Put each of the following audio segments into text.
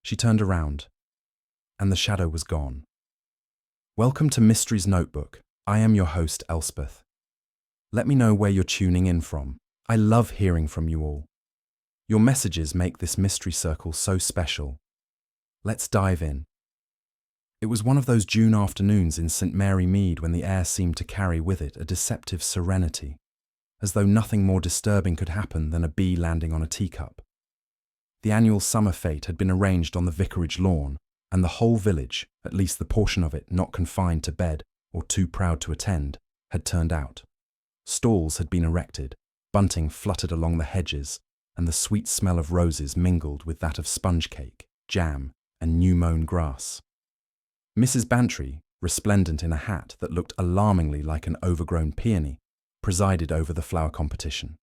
She turned around, and the shadow was gone. Welcome to Mystery's Notebook. I am your host, Elspeth. Let me know where you're tuning in from. I love hearing from you all. Your messages make this mystery circle so special. Let's dive in. It was one of those June afternoons in St. Mary Mead when the air seemed to carry with it a deceptive serenity, as though nothing more disturbing could happen than a bee landing on a teacup. The annual summer fete had been arranged on the vicarage lawn, and the whole village, at least the portion of it not confined to bed or too proud to attend, had turned out. Stalls had been erected, bunting fluttered along the hedges, and the sweet smell of roses mingled with that of sponge cake, jam, and new-mown grass. Mrs. Bantry, resplendent in a hat that looked alarmingly like an overgrown peony, presided over the flower competition.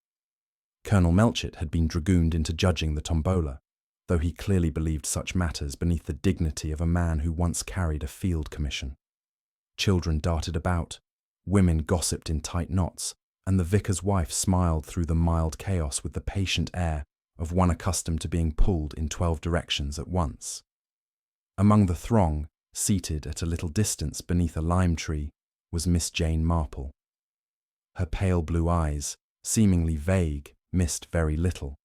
Colonel Melchett had been dragooned into judging the tombola, though he clearly believed such matters beneath the dignity of a man who once carried a field commission. Children darted about, women gossiped in tight knots, and the vicar's wife smiled through the mild chaos with the patient air of one accustomed to being pulled in 12 directions at once. Among the throng, seated at a little distance beneath a lime tree, was Miss Jane Marple. Her pale blue eyes, seemingly vague, missed very little.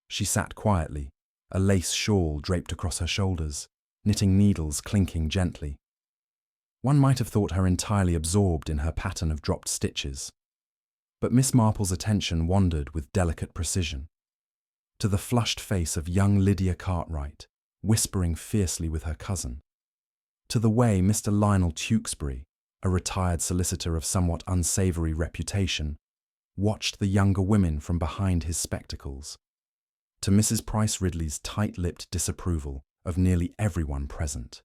She sat quietly, a lace shawl draped across her shoulders, knitting needles clinking gently. One might have thought her entirely absorbed in her pattern of dropped stitches. But Miss Marple's attention wandered with delicate precision to the flushed face of young Lydia Cartwright, whispering fiercely with her cousin, to the way Mr. Lionel Tewkesbury, a retired solicitor of somewhat unsavoury reputation, watched the younger women from behind his spectacles, to Mrs. Price Ridley's tight-lipped disapproval of nearly everyone present.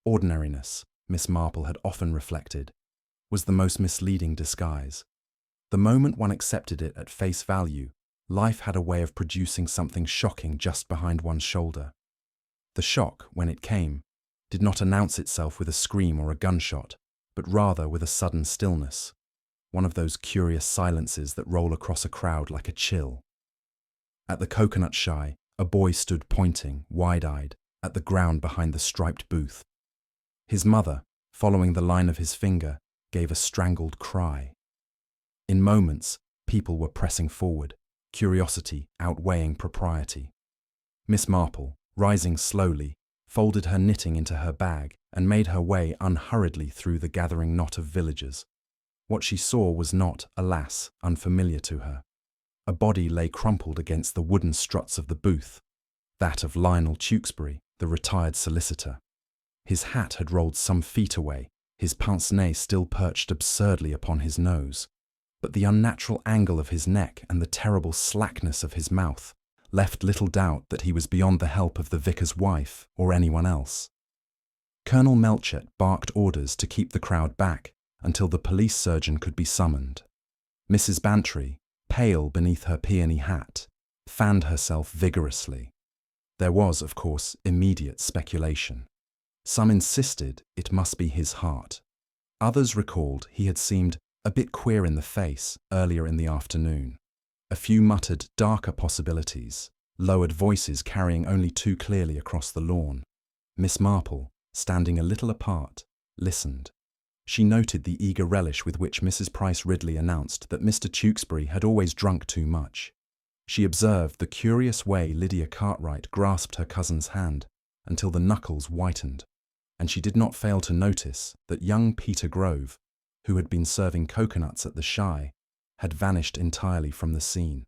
Ordinariness, Miss Marple had often reflected, was the most misleading disguise. The moment one accepted it at face value, life had a way of producing something shocking just behind one's shoulder. The shock, when it came, did not announce itself with a scream or a gunshot, but rather with a sudden stillness, one of those curious silences that roll across a crowd like a chill. At the coconut shy, a boy stood pointing, wide-eyed, at the ground behind the striped booth. His mother, following the line of his finger, gave a strangled cry. In moments, people were pressing forward, curiosity outweighing propriety. Miss Marple, rising slowly, folded her knitting into her bag and made her way unhurriedly through the gathering knot of villagers. What she saw was not, alas, unfamiliar to her. A body lay crumpled against the wooden struts of the booth, that of Lionel Tewkesbury, the retired solicitor. His hat had rolled some feet away, his pince-nez still perched absurdly upon his nose, but the unnatural angle of his neck and the terrible slackness of his mouth left little doubt that he was beyond the help of the vicar's wife or anyone else. Colonel Melchett barked orders to keep the crowd back until the police surgeon could be summoned. Mrs. Bantry, pale beneath her peony hat, fanned herself vigorously. There was, of course, immediate speculation. Some insisted it must be his heart. Others recalled he had seemed a bit queer in the face earlier in the afternoon. A few muttered darker possibilities, lowered voices carrying only too clearly across the lawn. Miss Marple, standing a little apart, listened. She noted the eager relish with which Mrs. Price Ridley announced that Mr. Tewkesbury had always drunk too much. She observed the curious way Lydia Cartwright grasped her cousin's hand until the knuckles whitened, and she did not fail to notice that young Peter Grove, who had been serving coconuts at the Shy, had vanished entirely from the scene.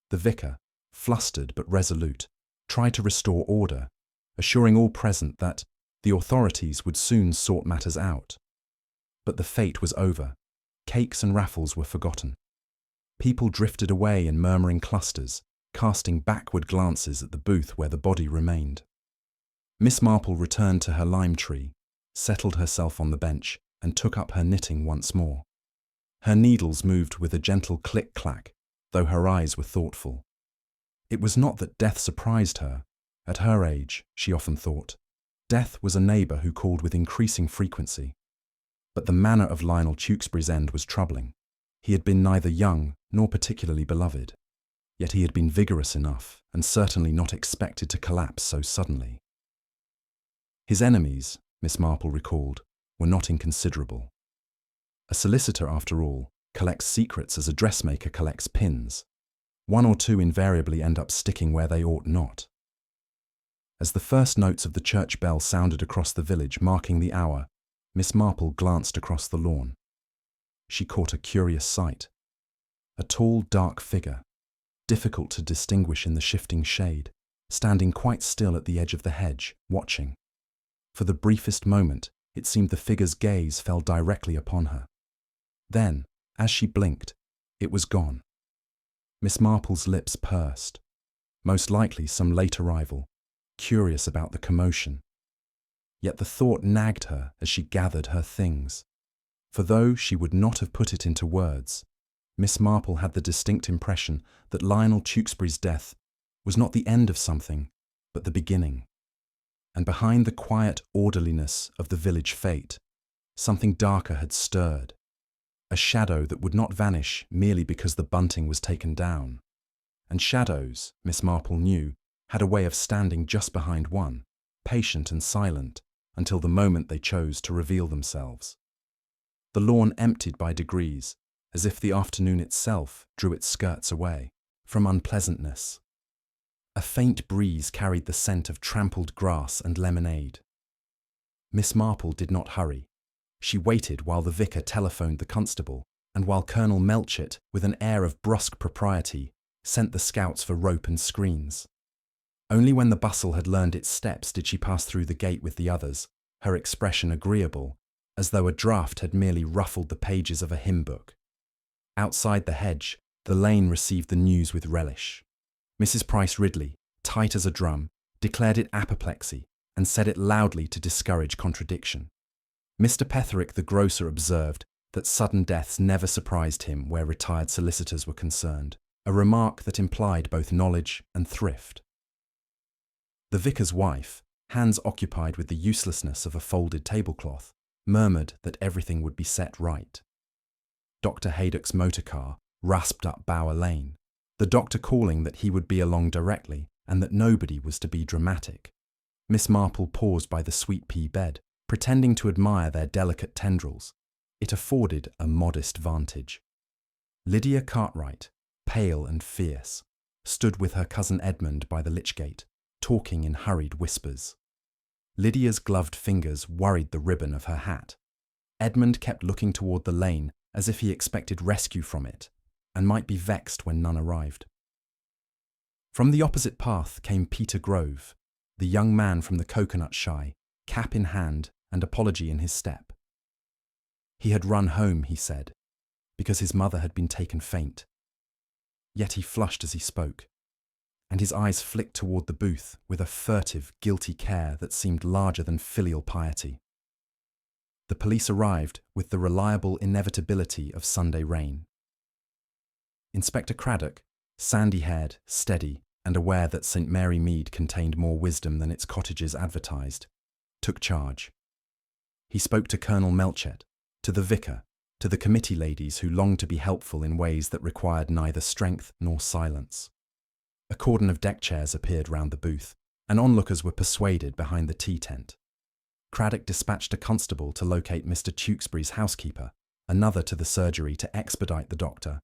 The vicar, flustered but resolute, tried to restore order, assuring all present that the authorities would soon sort matters out. But the fete was over. Cakes and raffles were forgotten. People drifted away in murmuring clusters, casting backward glances at the booth where the body remained. Miss Marple returned to her lime tree, settled herself on the bench, and took up her knitting once more. Her needles moved with a gentle click-clack, though her eyes were thoughtful. It was not that death surprised her. At her age, she often thought, death was a neighbour who called with increasing frequency. But the manner of Lionel Tewkesbury's end was troubling. He had been neither young nor particularly beloved. Yet he had been vigorous enough and certainly not expected to collapse so suddenly. His enemies, Miss Marple recalled, were not inconsiderable. A solicitor, after all, collects secrets as a dressmaker collects pins. One or two invariably end up sticking where they ought not. As the first notes of the church bell sounded across the village, marking the hour, Miss Marple glanced across the lawn. She caught a curious sight. A tall, dark figure, difficult to distinguish in the shifting shade, standing quite still at the edge of the hedge, watching. For the briefest moment, it seemed the figure's gaze fell directly upon her. Then, as she blinked, it was gone. Miss Marple's lips pursed. Most likely some late arrival, curious about the commotion. Yet the thought nagged her as she gathered her things. For though she would not have put it into words, Miss Marple had the distinct impression that Lionel Tewkesbury's death was not the end of something, but the beginning. And behind the quiet orderliness of the village fete, something darker had stirred, a shadow that would not vanish merely because the bunting was taken down. And shadows, Miss Marple knew, had a way of standing just behind one, patient and silent, until the moment they chose to reveal themselves. The lawn emptied by degrees, as if the afternoon itself drew its skirts away from unpleasantness. A faint breeze carried the scent of trampled grass and lemonade. Miss Marple did not hurry. She waited while the vicar telephoned the constable, and while Colonel Melchett, with an air of brusque propriety, sent the scouts for rope and screens. Only when the bustle had learned its steps did she pass through the gate with the others, her expression agreeable, as though a draught had merely ruffled the pages of a hymn book. Outside the hedge, the lane received the news with relish. Mrs. Price Ridley, tight as a drum, declared it apoplexy and said it loudly to discourage contradiction. Mr. Petherick the grocer observed that sudden deaths never surprised him where retired solicitors were concerned, a remark that implied both knowledge and thrift. The vicar's wife, hands occupied with the uselessness of a folded tablecloth, murmured that everything would be set right. Dr. Haydock's motor car rasped up Bower Lane, the doctor calling that he would be along directly and that nobody was to be dramatic. Miss Marple paused by the sweet pea bed, pretending to admire their delicate tendrils. It afforded a modest vantage. Lydia Cartwright, pale and fierce, stood with her cousin Edmund by the lich-gate, talking in hurried whispers. Lydia's gloved fingers worried the ribbon of her hat. Edmund kept looking toward the lane as if he expected rescue from it, and might be vexed when none arrived. From the opposite path came Peter Grove, the young man from the coconut shy, cap in hand and apology in his step. He had run home, he said, because his mother had been taken faint. Yet he flushed as he spoke, and his eyes flicked toward the booth with a furtive, guilty care that seemed larger than filial piety. The police arrived with the reliable inevitability of Sunday rain. Inspector Craddock, sandy-haired, steady, and aware that St. Mary Mead contained more wisdom than its cottages advertised, took charge. He spoke to Colonel Melchett, to the vicar, to the committee ladies who longed to be helpful in ways that required neither strength nor silence. A cordon of deck chairs appeared round the booth, and onlookers were persuaded behind the tea tent. Craddock dispatched a constable to locate Mr. Tewkesbury's housekeeper, another to the surgery to expedite the doctor,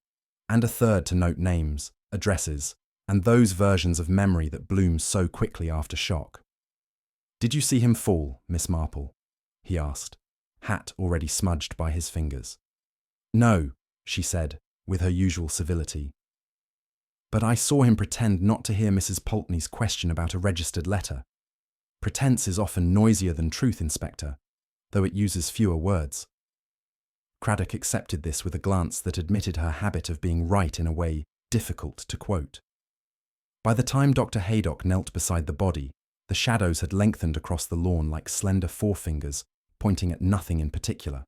and a third to note names, addresses, and those versions of memory that bloom so quickly after shock. "Did you see him fall, Miss Marple?" he asked, hat already smudged by his fingers. "No," she said, with her usual civility. "But I saw him pretend not to hear Mrs. Pulteney's question about a registered letter. Pretence is often noisier than truth, Inspector, though it uses fewer words." Craddock accepted this with a glance that admitted her habit of being right in a way difficult to quote. By the time Dr. Haydock knelt beside the body, the shadows had lengthened across the lawn like slender forefingers pointing at nothing in particular.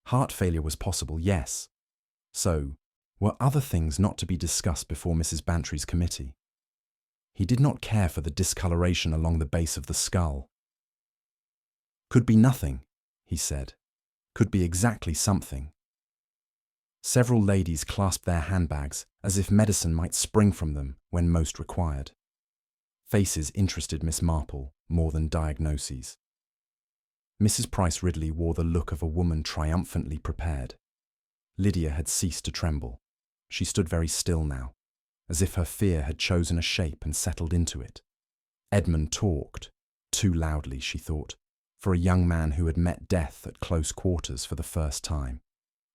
Heart failure was possible, yes. So, were other things not to be discussed before Mrs. Bantry's committee? He did not care for the discoloration along the base of the skull. "Could be nothing," he said. "Could be exactly something." Several ladies clasped their handbags as if medicine might spring from them when most required. Faces interested Miss Marple more than diagnoses. Mrs. Price Ridley wore the look of a woman triumphantly prepared. Lydia had ceased to tremble. She stood very still now, as if her fear had chosen a shape and settled into it. Edmund talked, too loudly, she thought, for a young man who had met death at close quarters for the first time.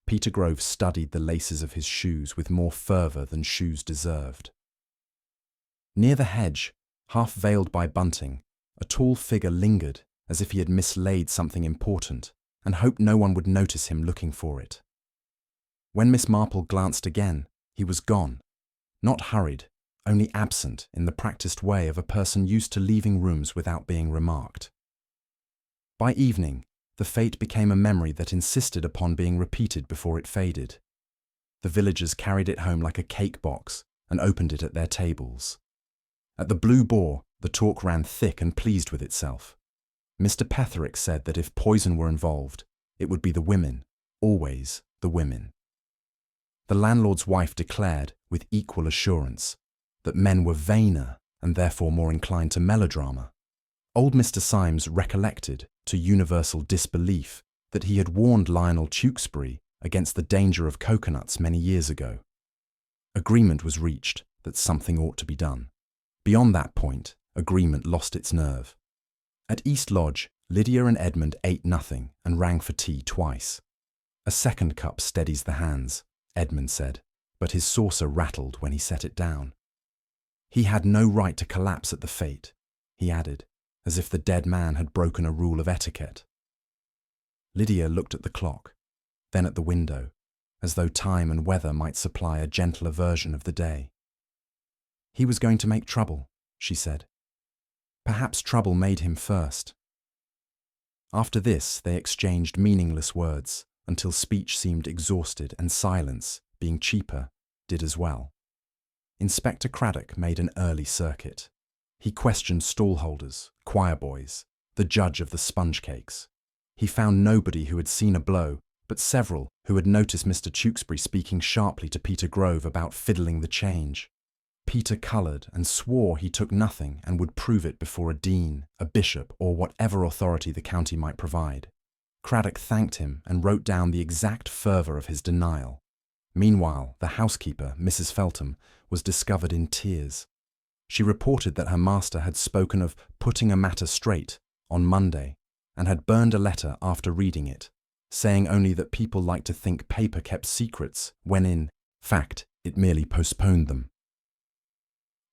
Peter Grove studied the laces of his shoes with more fervour than shoes deserved. Near the hedge, half veiled by bunting, a tall figure lingered as if he had mislaid something important and hoped no one would notice him looking for it. When Miss Marple glanced again, he was gone, not hurried, only absent in the practised way of a person used to leaving rooms without being remarked. By evening, the fate became a memory that insisted upon being repeated before it faded. The villagers carried it home like a cake box and opened it at their tables. At the Blue Boar, the talk ran thick and pleased with itself. Mr. Petherick said that if poison were involved, it would be the women, always the women. The landlord's wife declared, with equal assurance, that men were vainer and therefore more inclined to melodrama. Old Mr. Symes recollected, to universal disbelief, that he had warned Lionel Tewkesbury against the danger of coconuts many years ago. Agreement was reached that something ought to be done. Beyond that point, agreement lost its nerve. At East Lodge, Lydia and Edmund ate nothing and rang for tea twice. "A second cup steadies the hands," Edmund said, but his saucer rattled when he set it down. "He had no right to collapse at the fete," he added, as if the dead man had broken a rule of etiquette. Lydia looked at the clock, then at the window, as though time and weather might supply a gentler version of the day. "He was going to make trouble," she said. "Perhaps trouble made him first." After this, they exchanged meaningless words until speech seemed exhausted and silence, being cheaper, did as well. Inspector Craddock made an early circuit. He questioned stallholders, choir boys, the judge of the sponge cakes. He found nobody who had seen a blow, but several who had noticed Mr. Tewkesbury speaking sharply to Peter Grove about fiddling the change. Peter coloured and swore he took nothing and would prove it before a dean, a bishop, or whatever authority the county might provide. Craddock thanked him and wrote down the exact fervour of his denial. Meanwhile, the housekeeper, Mrs. Feltham, was discovered in tears. She reported that her master had spoken of putting a matter straight on Monday and had burned a letter after reading it, saying only that people liked to think paper kept secrets when in fact it merely postponed them.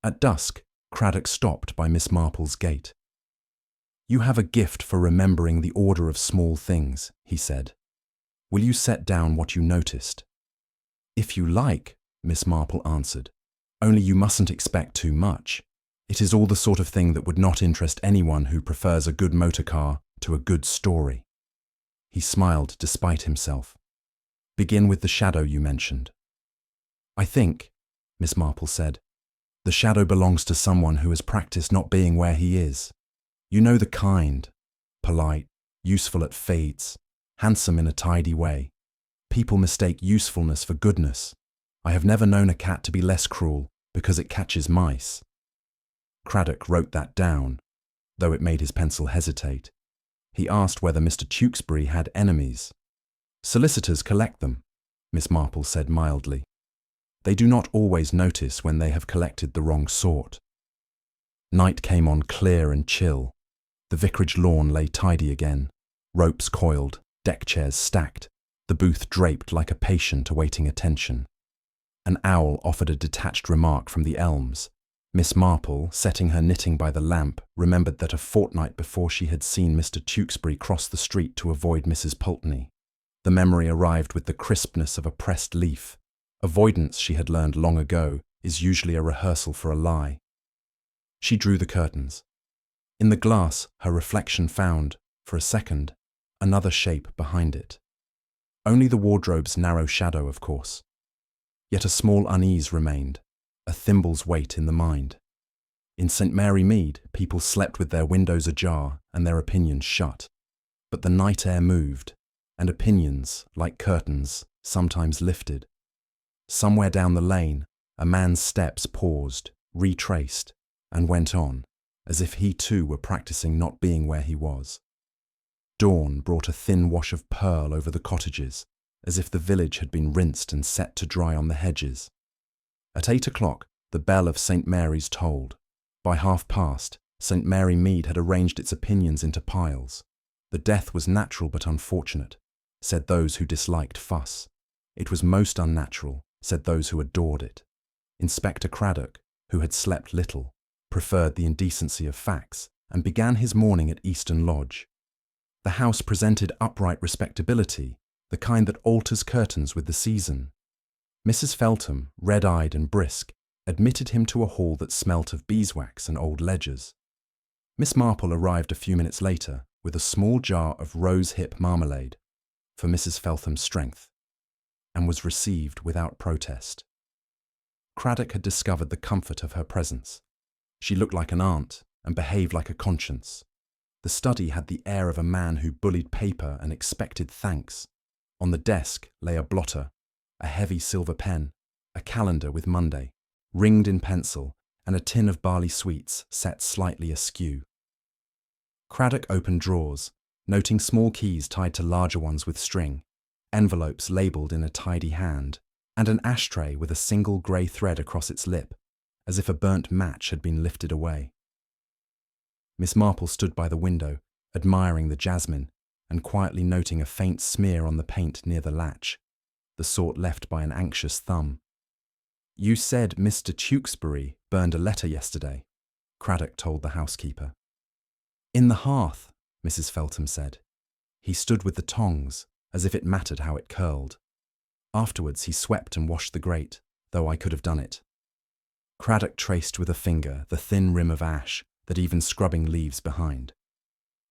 At dusk, Craddock stopped by Miss Marple's gate. "You have a gift for remembering the order of small things," he said. "Will you set down what you noticed?" "If you like," Miss Marple answered. "Only you mustn't expect too much. It is all the sort of thing that would not interest anyone who prefers a good motor car to a good story." He smiled despite himself. "Begin with the shadow you mentioned." "I think," Miss Marple said, "the shadow belongs to someone who has practiced not being where he is. You know the kind, polite, useful at fades, handsome in a tidy way. People mistake usefulness for goodness. I have never known a cat to be less cruel because it catches mice." Craddock wrote that down, though it made his pencil hesitate. He asked whether Mr. Tewkesbury had enemies. "Solicitors collect them," Miss Marple said mildly. "They do not always notice when they have collected the wrong sort." Night came on clear and chill. The vicarage lawn lay tidy again, ropes coiled, deck chairs stacked, the booth draped like a patient awaiting attention. An owl offered a detached remark from the elms. Miss Marple, setting her knitting by the lamp, remembered that a fortnight before she had seen Mr. Tewkesbury cross the street to avoid Mrs. Pulteney. The memory arrived with the crispness of a pressed leaf. Avoidance, she had learned long ago, is usually a rehearsal for a lie. She drew the curtains. In the glass, her reflection found, for a second, another shape behind it. Only the wardrobe's narrow shadow, of course. Yet a small unease remained, a thimble's weight in the mind. In St. Mary Mead, people slept with their windows ajar and their opinions shut. But the night air moved, and opinions, like curtains, sometimes lifted. Somewhere down the lane, a man's steps paused, retraced, and went on, as if he too were practicing not being where he was. Dawn brought a thin wash of pearl over the cottages, as if the village had been rinsed and set to dry on the hedges. At 8 o'clock, the bell of St. Mary's tolled. By past, St. Mary Mead had arranged its opinions into piles. The death was natural but unfortunate, said those who disliked fuss. It was most unnatural, said those who adored it. Inspector Craddock, who had slept little, preferred the indecency of facts and began his morning at Easton Lodge. The house presented upright respectability, the kind that alters curtains with the season. Mrs. Feltham, red-eyed and brisk, admitted him to a hall that smelt of beeswax and old ledgers. Miss Marple arrived a few minutes later with a small jar of rose-hip marmalade for Mrs. Feltham's strength, and was received without protest. Craddock had discovered the comfort of her presence. She looked like an aunt and behaved like a conscience. The study had the air of a man who bullied paper and expected thanks. On the desk lay a blotter, a heavy silver pen, a calendar with Monday, ringed in pencil, and a tin of barley sweets set slightly askew. Craddock opened drawers, noting small keys tied to larger ones with string, envelopes labelled in a tidy hand, and an ashtray with a single grey thread across its lip, as if a burnt match had been lifted away. Miss Marple stood by the window, admiring the jasmine, and quietly noting a faint smear on the paint near the latch, the sort left by an anxious thumb. "You said Mr. Tewkesbury burned a letter yesterday," Craddock told the housekeeper. "In the hearth," Mrs. Feltham said. "He stood with the tongs, as if it mattered how it curled. Afterwards he swept and washed the grate, though I could have done it." Craddock traced with a finger the thin rim of ash that even scrubbing leaves behind.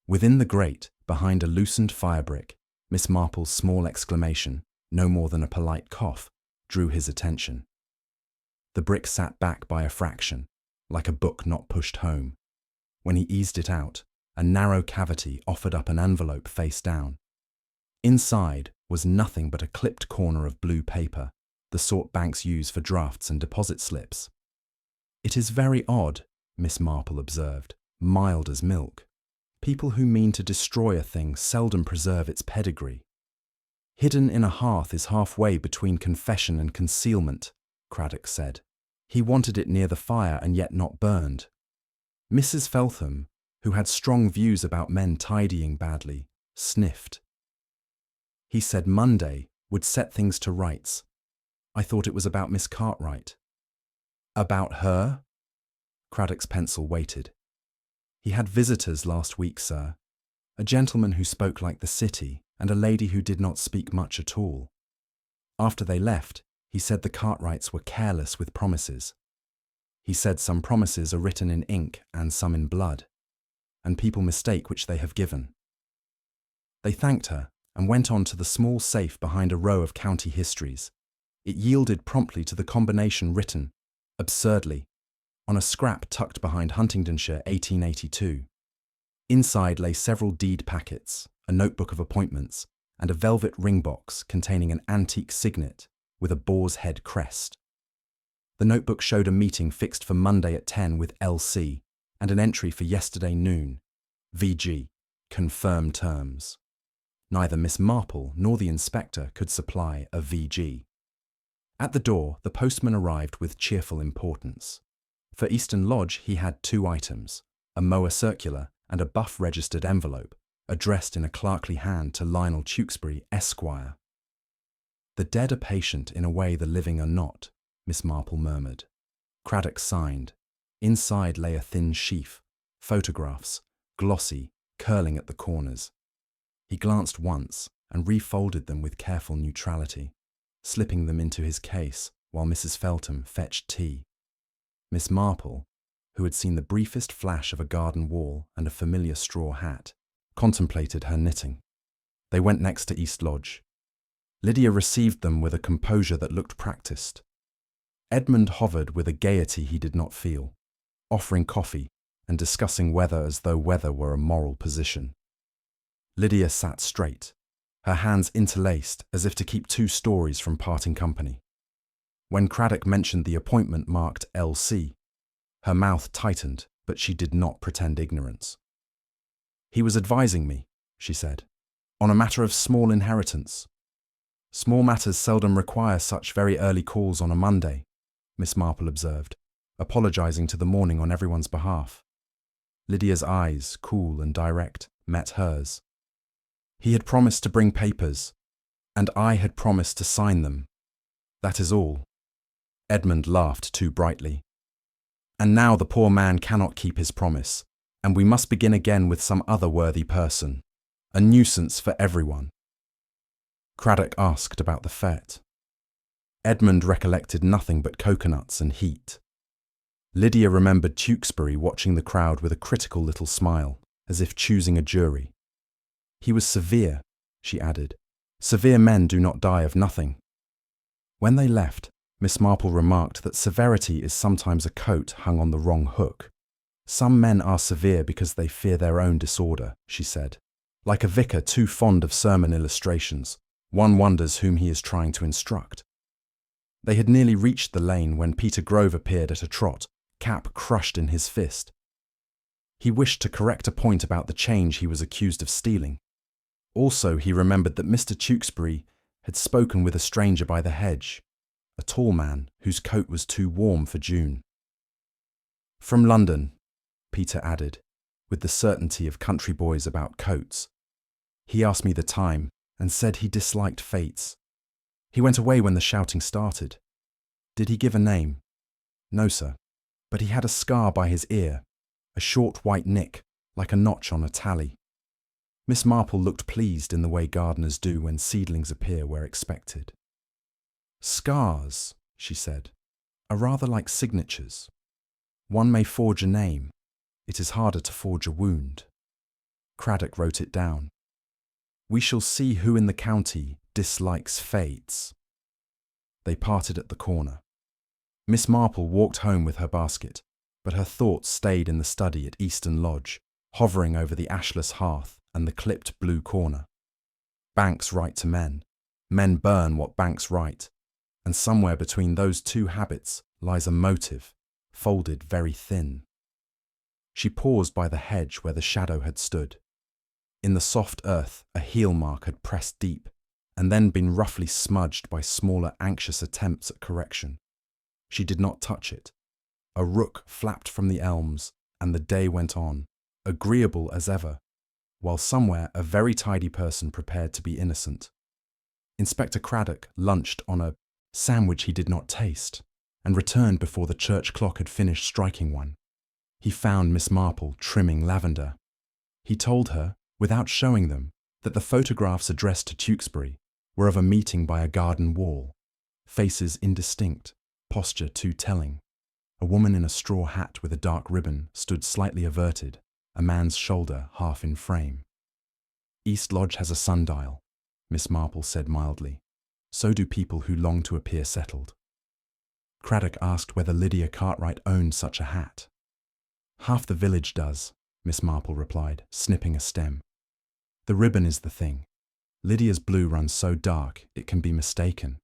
Within the grate, behind a loosened firebrick, Miss Marple's small exclamation, no more than a polite cough, drew his attention. The brick sat back by a fraction, like a book not pushed home. When he eased it out, a narrow cavity offered up an envelope face down. Inside was nothing but a clipped corner of blue paper, the sort banks use for drafts and deposit slips. "It is very odd," Miss Marple observed, mild as milk. "People who mean to destroy a thing seldom preserve its pedigree." "Hidden in a hearth is halfway between confession and concealment," Craddock said. "He wanted it near the fire and yet not burned." Mrs. Feltham, who had strong views about men tidying badly, sniffed. "He said Monday would set things to rights. I thought it was about Miss Cartwright." "About her?" Craddock's pencil waited. "He had visitors last week, sir. A gentleman who spoke like the city, and a lady who did not speak much at all. After they left, he said the Cartwrights were careless with promises. He said some promises are written in ink and some in blood, and people mistake which they have given." They thanked her and went on to the small safe behind a row of county histories. It yielded promptly to the combination written, absurdly, on a scrap tucked behind Huntingdonshire 1882. Inside lay several deed packets, a notebook of appointments, and a velvet ring box containing an antique signet with a boar's head crest. The notebook showed a meeting fixed for Monday at 10 with L.C. and an entry for yesterday noon. V.G. Confirmed terms. Neither Miss Marple nor the inspector could supply a V.G. At the door, the postman arrived with cheerful importance. For Easton Lodge he had 2 items, a Moa circular and a buff registered envelope, addressed in a clerkly hand to Lionel Tewkesbury, Esquire. "The dead are patient in a way the living are not," Miss Marple murmured. Craddock signed. Inside lay a thin sheaf, photographs, glossy, curling at the corners. He glanced once and refolded them with careful neutrality, slipping them into his case while Mrs. Feltham fetched tea. Miss Marple, who had seen the briefest flash of a garden wall and a familiar straw hat, contemplated her knitting. They went next to East Lodge. Lydia received them with a composure that looked practised. Edmund hovered with a gaiety he did not feel, offering coffee and discussing weather as though weather were a moral position. Lydia sat straight, her hands interlaced as if to keep two stories from parting company. When Craddock mentioned the appointment marked LC, her mouth tightened, but she did not pretend ignorance. "He was advising me," she said, "on a matter of small inheritance." "Small matters seldom require such very early calls on a Monday," Miss Marple observed, apologizing to the morning on everyone's behalf. Lydia's eyes, cool and direct, met hers. "He had promised to bring papers, and I had promised to sign them. That is all." Edmund laughed too brightly. "And now the poor man cannot keep his promise, and we must begin again with some other worthy person. A nuisance for everyone." Craddock asked about the fete. Edmund recollected nothing but coconuts and heat. Lydia remembered Tewkesbury watching the crowd with a critical little smile, as if choosing a jury. "He was severe," she added. "Severe men do not die of nothing." When they left, Miss Marple remarked that severity is sometimes a coat hung on the wrong hook. "Some men are severe because they fear their own disorder," she said. "Like a vicar too fond of sermon illustrations, one wonders whom he is trying to instruct." They had nearly reached the lane when Peter Grove appeared at a trot, cap crushed in his fist. He wished to correct a point about the change he was accused of stealing. Also, he remembered that Mr. Tewkesbury had spoken with a stranger by the hedge, a tall man whose coat was too warm for June. "From London," Peter added, with the certainty of country boys about coats. "He asked me the time and said he disliked fêtes. He went away when the shouting started." "Did he give a name?" "No, sir, but he had a scar by his ear, a short white nick, like a notch on a tally." Miss Marple looked pleased in the way gardeners do when seedlings appear where expected. "Scars," she said, "are rather like signatures. One may forge a name. It is harder to forge a wound." Craddock wrote it down. "We shall see who in the county dislikes fêtes." They parted at the corner. Miss Marple walked home with her basket, but her thoughts stayed in the study at Easton Lodge, hovering over the ashless hearth and the clipped blue corner. Banks write to men. Men burn what banks write. And somewhere between those two habits lies a motive, folded very thin. She paused by the hedge where the shadow had stood. In the soft earth, a heel mark had pressed deep, and then been roughly smudged by smaller, anxious attempts at correction. She did not touch it. A rook flapped from the elms, and the day went on, agreeable as ever, while somewhere a very tidy person prepared to be innocent. Inspector Craddock lunched on a sandwich he did not taste, and returned before the church clock had finished striking one. He found Miss Marple trimming lavender. He told her, without showing them, that the photographs addressed to Tewkesbury were of a meeting by a garden wall, faces indistinct, posture too telling. A woman in a straw hat with a dark ribbon stood slightly averted, a man's shoulder half in frame. "East Lodge has a sundial," Miss Marple said mildly. "So do people who long to appear settled." Craddock asked whether Lydia Cartwright owned such a hat. "Half the village does," Miss Marple replied, snipping a stem. "The ribbon is the thing. Lydia's blue runs so dark it can be mistaken."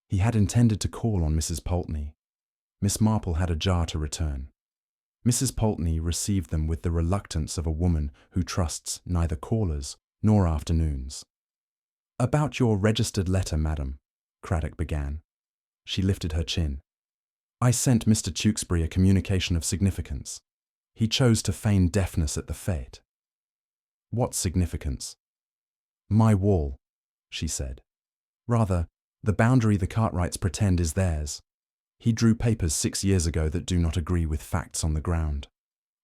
He had intended to call on Mrs. Pulteney. Miss Marple had a jar to return. Mrs. Pulteney received them with the reluctance of a woman who trusts neither callers nor afternoons. "About your registered letter, madam," Craddock began. She lifted her chin. "I sent Mr. Tewkesbury a communication of significance. He chose to feign deafness at the fete." "What significance?" "My wall," she said. "Rather, the boundary the Cartwrights pretend is theirs. He drew papers 6 years ago that do not agree with facts on the ground.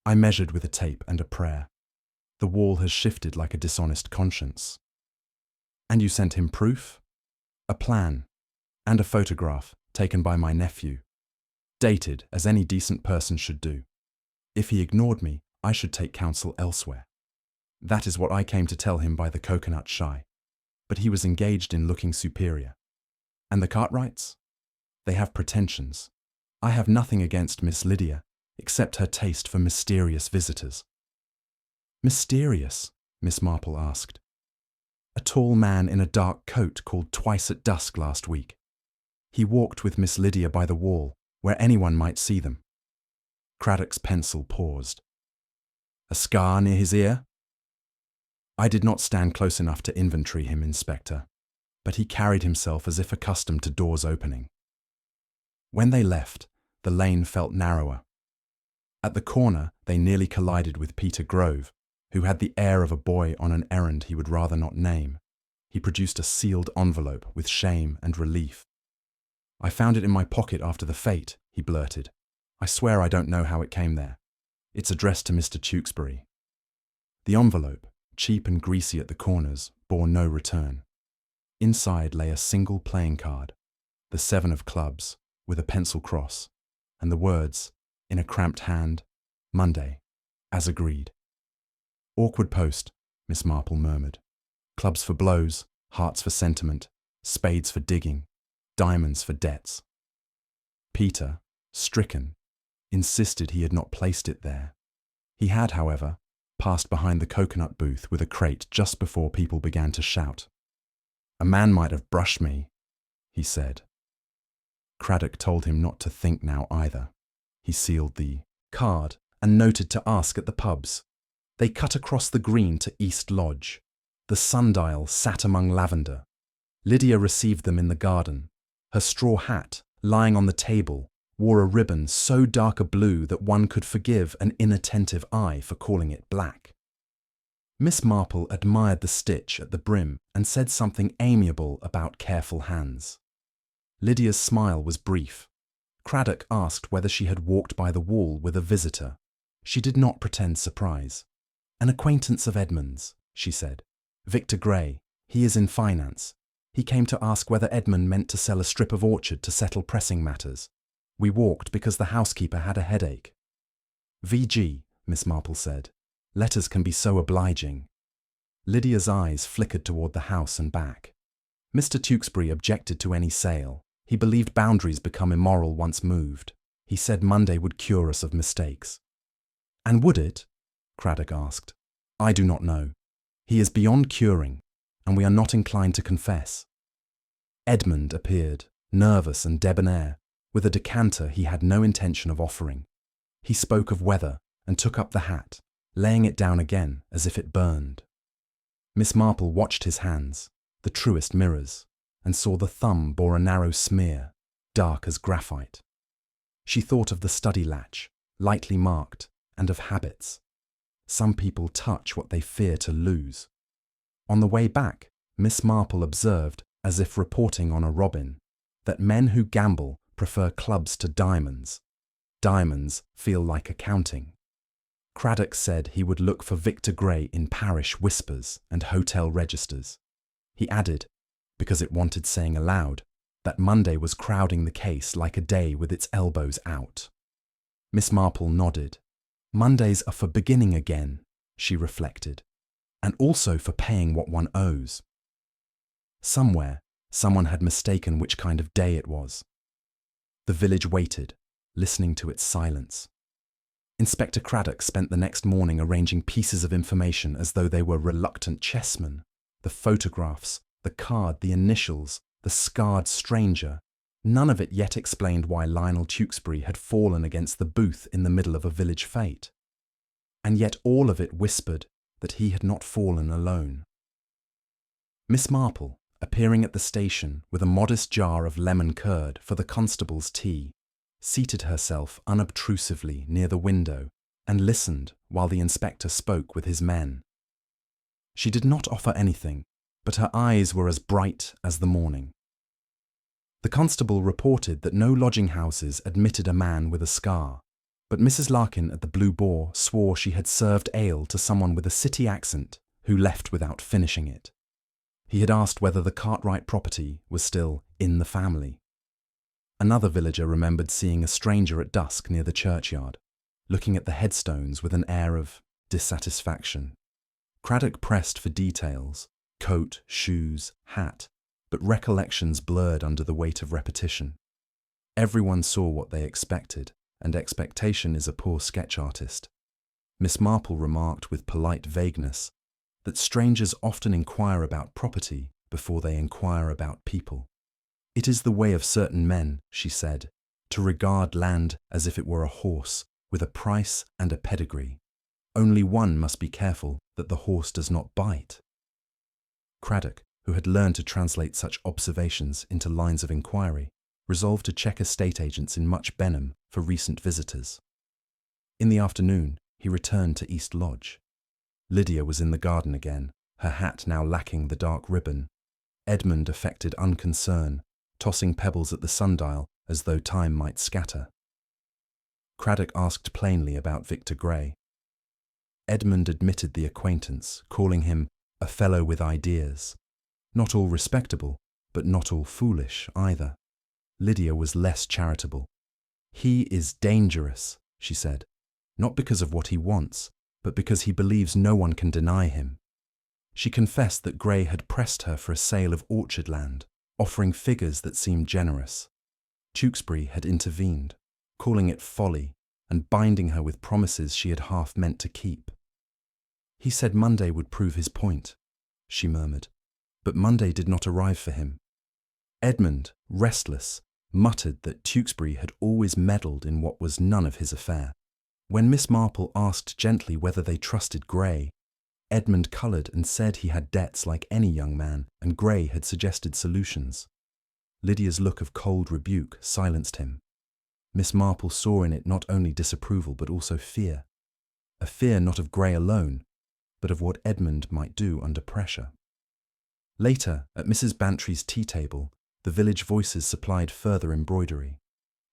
I measured with a tape and a prayer. The wall has shifted like a dishonest conscience." "And you sent him proof?" "A plan, and a photograph taken by my nephew. Dated, as any decent person should do. If he ignored me, I should take counsel elsewhere. That is what I came to tell him by the coconut shy. But he was engaged in looking superior. And the Cartwrights? They have pretensions. I have nothing against Miss Lydia, except her taste for mysterious visitors." "Mysterious?" Miss Marple asked. "A A tall man in a dark coat called twice at dusk last week. He walked with Miss Lydia by the wall, where anyone might see them. Craddock's pencil paused. A scar near his ear? I did not stand close enough to inventory him, Inspector, but he carried himself as if accustomed to doors opening. When they left, the lane felt narrower. At the corner, they nearly collided with Peter Grove, who had the air of a boy on an errand he would rather not name. He produced a sealed envelope with shame and relief. I found it in my pocket after the fete, he blurted. I swear I don't know how it came there. It's addressed to Mr. Tewkesbury. The envelope, cheap and greasy at the corners, bore no return. Inside lay a single playing card, the 7 of clubs, with a pencil cross, and the words, in a cramped hand, Monday, as agreed. Awkward post, Miss Marple murmured. Clubs for blows, hearts for sentiment, spades for digging, diamonds for debts. Peter, stricken, insisted he had not placed it there. He had, however, passed behind the coconut booth with a crate just before people began to shout. A man might have brushed me, he said. Craddock told him not to think now either. He sealed the card and noted to ask at the pubs. They cut across the green to East Lodge. The sundial sat among lavender. Lydia received them in the garden. Her straw hat, lying on the table, wore a ribbon so dark a blue that one could forgive an inattentive eye for calling it black. Miss Marple admired the stitch at the brim and said something amiable about careful hands. Lydia's smile was brief. Craddock asked whether she had walked by the wall with a visitor. She did not pretend surprise. An acquaintance of Edmund's, she said. Victor Gray. He is in finance. He came to ask whether Edmund meant to sell a strip of orchard to settle pressing matters. We walked because the housekeeper had a headache. VG, Miss Marple said. Letters can be so obliging. Lydia's eyes flickered toward the house and back. Mr. Tewkesbury objected to any sale. He believed boundaries become immoral once moved. He said Monday would cure us of mistakes. And would it? Craddock asked. I do not know. He is beyond curing, and we are not inclined to confess. Edmund appeared, nervous and debonair, with a decanter he had no intention of offering. He spoke of weather and took up the hat, laying it down again as if it burned. Miss Marple watched his hands, the truest mirrors, and saw the thumb bore a narrow smear, dark as graphite. She thought of the study latch, lightly marked, and of habits. Some people touch what they fear to lose. On the way back, Miss Marple observed, as if reporting on a robin, that men who gamble prefer clubs to diamonds. Diamonds feel like accounting. Craddock said he would look for Victor Gray in parish whispers and hotel registers. He added, because it wanted saying aloud, that Monday was crowding the case like a day with its elbows out. Miss Marple nodded. Mondays are for beginning again, she reflected, and also for paying what one owes. Somewhere, someone had mistaken which kind of day it was. The village waited, listening to its silence. Inspector Craddock spent the next morning arranging pieces of information as though they were reluctant chessmen. The photographs, the card, the initials, the scarred stranger. None of it yet explained why Lionel Tewkesbury had fallen against the booth in the middle of a village fete. And yet all of it whispered that he had not fallen alone. Miss Marple, appearing at the station with a modest jar of lemon curd for the constable's tea, seated herself unobtrusively near the window and listened while the inspector spoke with his men. She did not offer anything, but her eyes were as bright as the morning. The constable reported that no lodging-houses admitted a man with a scar, but Mrs. Larkin at the Blue Boar swore she had served ale to someone with a city accent who left without finishing it. He had asked whether the Cartwright property was still in the family. Another villager remembered seeing a stranger at dusk near the churchyard, looking at the headstones with an air of dissatisfaction. Craddock pressed for details, coat, shoes, hat, but recollections blurred under the weight of repetition. Everyone saw what they expected, and expectation is a poor sketch artist. Miss Marple remarked with polite vagueness, that strangers often inquire about property before they inquire about people. It is the way of certain men, she said, to regard land as if it were a horse with a price and a pedigree. Only one must be careful that the horse does not bite. Craddock, who had learned to translate such observations into lines of inquiry, resolved to check estate agents in Much Benham for recent visitors. In the afternoon, he returned to East Lodge. Lydia was in the garden again, her hat now lacking the dark ribbon. Edmund affected unconcern, tossing pebbles at the sundial as though time might scatter. Craddock asked plainly about Victor Grey. Edmund admitted the acquaintance, calling him a fellow with ideas. Not all respectable, but not all foolish either. Lydia was less charitable. He is dangerous, she said, not because of what he wants, but because he believes no one can deny him. She confessed that Grey had pressed her for a sale of orchard land, offering figures that seemed generous. Tewkesbury had intervened, calling it folly and binding her with promises she had half meant to keep. He said Monday would prove his point, she murmured, but Monday did not arrive for him. Edmund, restless, muttered that Tewkesbury had always meddled in what was none of his affair. When Miss Marple asked gently whether they trusted Grey, Edmund coloured and said he had debts like any young man, and Grey had suggested solutions. Lydia's look of cold rebuke silenced him. Miss Marple saw in it not only disapproval but also fear. A fear not of Grey alone, but of what Edmund might do under pressure. Later, at Mrs. Bantry's tea table, the village voices supplied further embroidery.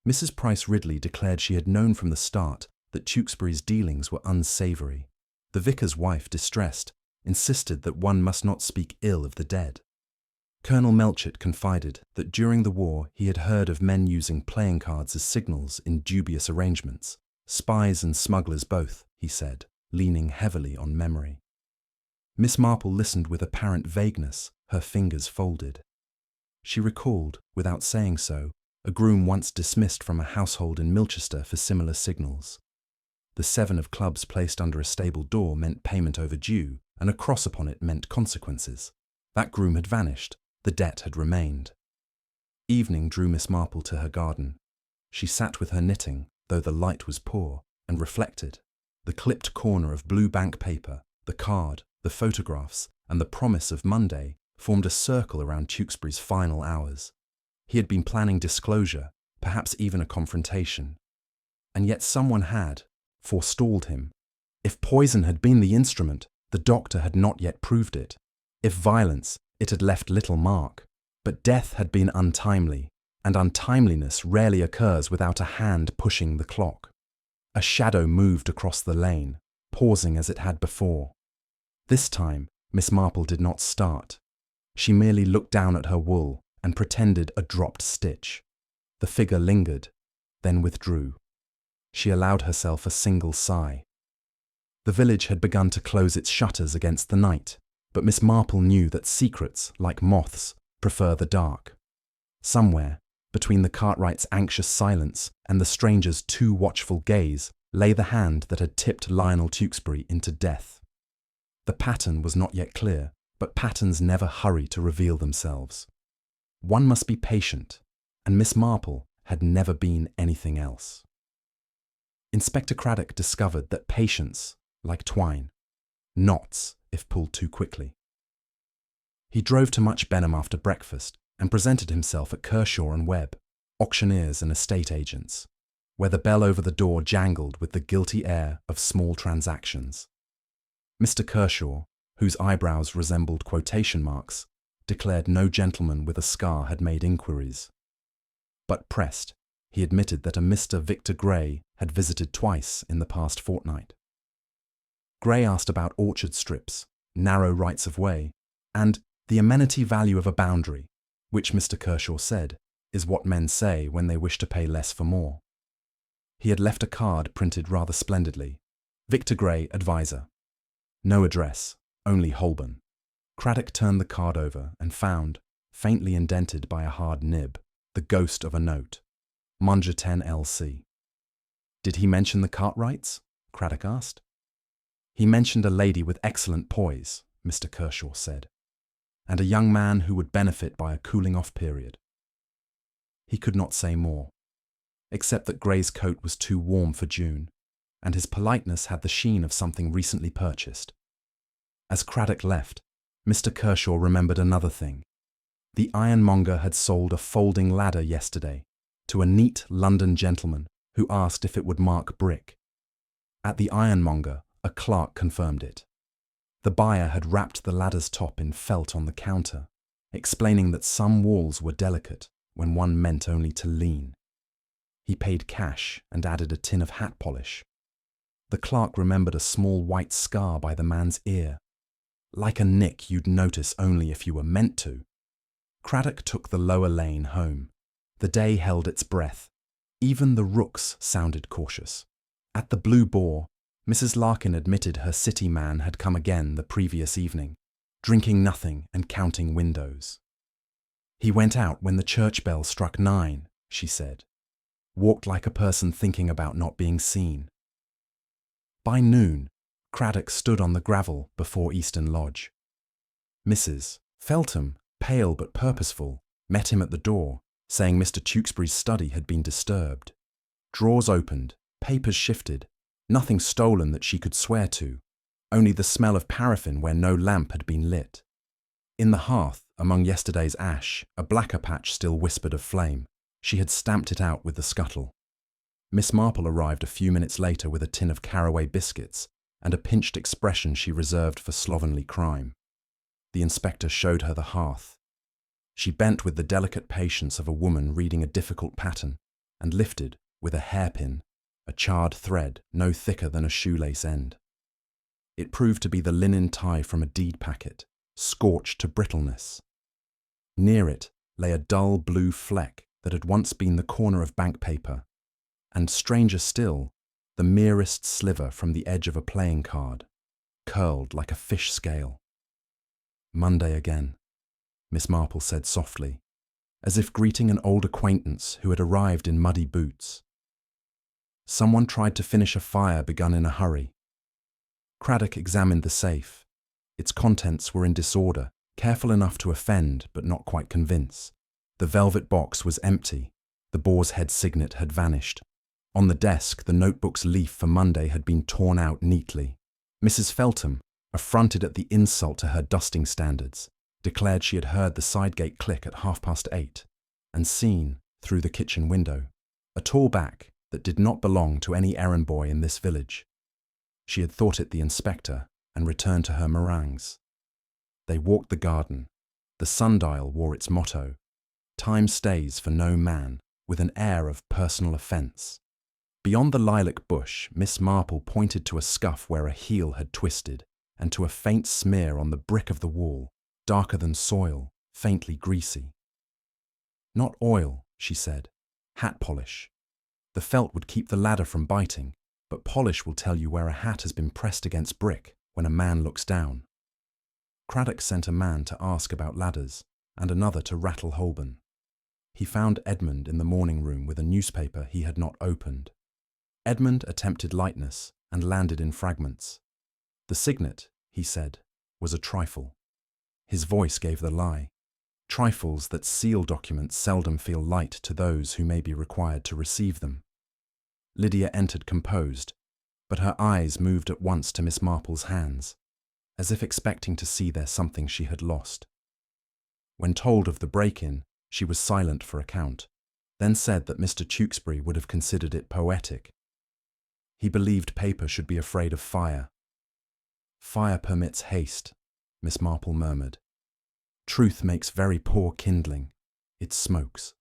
Mrs. Price Ridley declared she had known from the start that Tewkesbury's dealings were unsavoury. The vicar's wife, distressed, insisted that one must not speak ill of the dead. Colonel Melchett confided that during the war he had heard of men using playing cards as signals in dubious arrangements, spies and smugglers both, he said, leaning heavily on memory. Miss Marple listened with apparent vagueness, her fingers folded. She recalled, without saying so, a groom once dismissed from a household in Milchester for similar signals. The 7 of clubs placed under a stable door meant payment overdue, and a cross upon it meant consequences. That groom had vanished, the debt had remained. Evening drew Miss Marple to her garden. She sat with her knitting, though the light was poor, and reflected. The clipped corner of blue bank paper, the card, the photographs, and the promise of Monday formed a circle around Tewkesbury's final hours. He had been planning disclosure, perhaps even a confrontation. And yet someone had forestalled him. If poison had been the instrument, the doctor had not yet proved it. If violence, it had left little mark. But death had been untimely, and untimeliness rarely occurs without a hand pushing the clock. A shadow moved across the lane, pausing as it had before. This time, Miss Marple did not start. She merely looked down at her wool and pretended a dropped stitch. The figure lingered, then withdrew. She allowed herself a single sigh. The village had begun to close its shutters against the night, but Miss Marple knew that secrets, like moths, prefer the dark. Somewhere, between the Cartwright's anxious silence and the stranger's too watchful gaze, lay the hand that had tipped Lionel Tewkesbury into death. The pattern was not yet clear, but patterns never hurry to reveal themselves. One must be patient, and Miss Marple had never been anything else. Inspector Craddock discovered that patience, like twine, knots if pulled too quickly. He drove to Much Benham after breakfast and presented himself at Kershaw and Webb, auctioneers and estate agents, where the bell over the door jangled with the guilty air of small transactions. Mr. Kershaw, whose eyebrows resembled quotation marks, declared no gentleman with a scar had made inquiries. But pressed, he admitted that a Mr. Victor Grey had visited twice in the past fortnight. Grey asked about orchard strips, narrow rights of way, and the amenity value of a boundary, which Mr. Kershaw said is what men say when they wish to pay less for more. He had left a card printed rather splendidly. Victor Grey, adviser. No address, only Holborn. Craddock turned the card over and found, faintly indented by a hard nib, the ghost of a note. Munger 10 LC. Did he mention the Cartwrights? Craddock asked. He mentioned a lady with excellent poise, Mr. Kershaw said, and a young man who would benefit by a cooling-off period. He could not say more, except that Gray's coat was too warm for June, and his politeness had the sheen of something recently purchased. As Craddock left, Mr. Kershaw remembered another thing. The ironmonger had sold a folding ladder yesterday to a neat London gentleman who asked if it would mark brick. At the ironmonger, a clerk confirmed it. The buyer had wrapped the ladder's top in felt on the counter, explaining that some walls were delicate when one meant only to lean. He paid cash and added a tin of hat polish. The clerk remembered a small white scar by the man's ear, like a nick you'd notice only if you were meant to. Craddock took the lower lane home. The day held its breath. Even the rooks sounded cautious. At the Blue Boar, Mrs. Larkin admitted her city man had come again the previous evening, drinking nothing and counting windows. He went out when the church bell struck 9, she said. Walked like a person thinking about not being seen. By noon, Craddock stood on the gravel before Easton Lodge. Mrs. Feltham, pale but purposeful, met him at the door, saying Mr. Tewkesbury's study had been disturbed. Drawers opened, papers shifted, nothing stolen that she could swear to, only the smell of paraffin where no lamp had been lit. In the hearth, among yesterday's ash, a blacker patch still whispered of flame. She had stamped it out with the scuttle. Miss Marple arrived a few minutes later with a tin of caraway biscuits and a pinched expression she reserved for slovenly crime. The inspector showed her the hearth. She bent with the delicate patience of a woman reading a difficult pattern and lifted, with a hairpin, a charred thread no thicker than a shoelace end. It proved to be the linen tie from a deed packet, scorched to brittleness. Near it lay a dull blue fleck that had once been the corner of bank paper, and stranger still, the merest sliver from the edge of a playing card, curled like a fish scale. Monday again, Miss Marple said softly, as if greeting an old acquaintance who had arrived in muddy boots. Someone tried to finish a fire begun in a hurry. Craddock examined the safe. Its contents were in disorder, careful enough to offend but not quite convince. The velvet box was empty. The boar's head signet had vanished. On the desk, the notebook's leaf for Monday had been torn out neatly. Mrs. Feltham, affronted at the insult to her dusting standards, declared she had heard the side gate click at 8:30 and seen, through the kitchen window, a tall back that did not belong to any errand boy in this village. She had thought it the inspector and returned to her meringues. They walked the garden. The sundial wore its motto, "Time stays for no man," with an air of personal offence. Beyond the lilac bush, Miss Marple pointed to a scuff where a heel had twisted, and to a faint smear on the brick of the wall, darker than soil, faintly greasy. "Not oil," she said. "Hat polish. The felt would keep the ladder from biting, but polish will tell you where a hat has been pressed against brick when a man looks down." Craddock sent a man to ask about ladders, and another to rattle Holborn. He found Edmund in the morning room with a newspaper he had not opened. Edmund attempted lightness and landed in fragments. The signet, he said, was a trifle. His voice gave the lie. Trifles that seal documents seldom feel light to those who may be required to receive them. Lydia entered composed, but her eyes moved at once to Miss Marple's hands, as if expecting to see there something she had lost. When told of the break-in, she was silent for a count, then said that Mr. Tewkesbury would have considered it poetic. He believed paper should be afraid of fire. "Fire permits haste," Miss Marple murmured. "Truth makes very poor kindling. It smokes."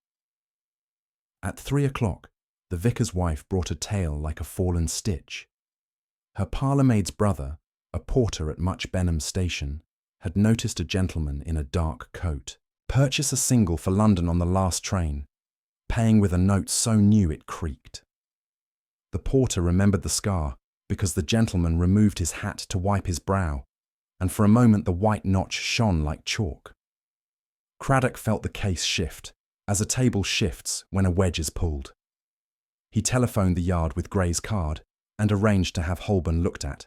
At 3:00, the vicar's wife brought a tale like a fallen stitch. Her parlour-maid's brother, a porter at Much Benham station, had noticed a gentleman in a dark coat purchase a single for London on the last train, paying with a note so new it creaked. The porter remembered the scar because the gentleman removed his hat to wipe his brow, and for a moment the white notch shone like chalk. Craddock felt the case shift, as a table shifts when a wedge is pulled. He telephoned the yard with Gray's card and arranged to have Holborn looked at.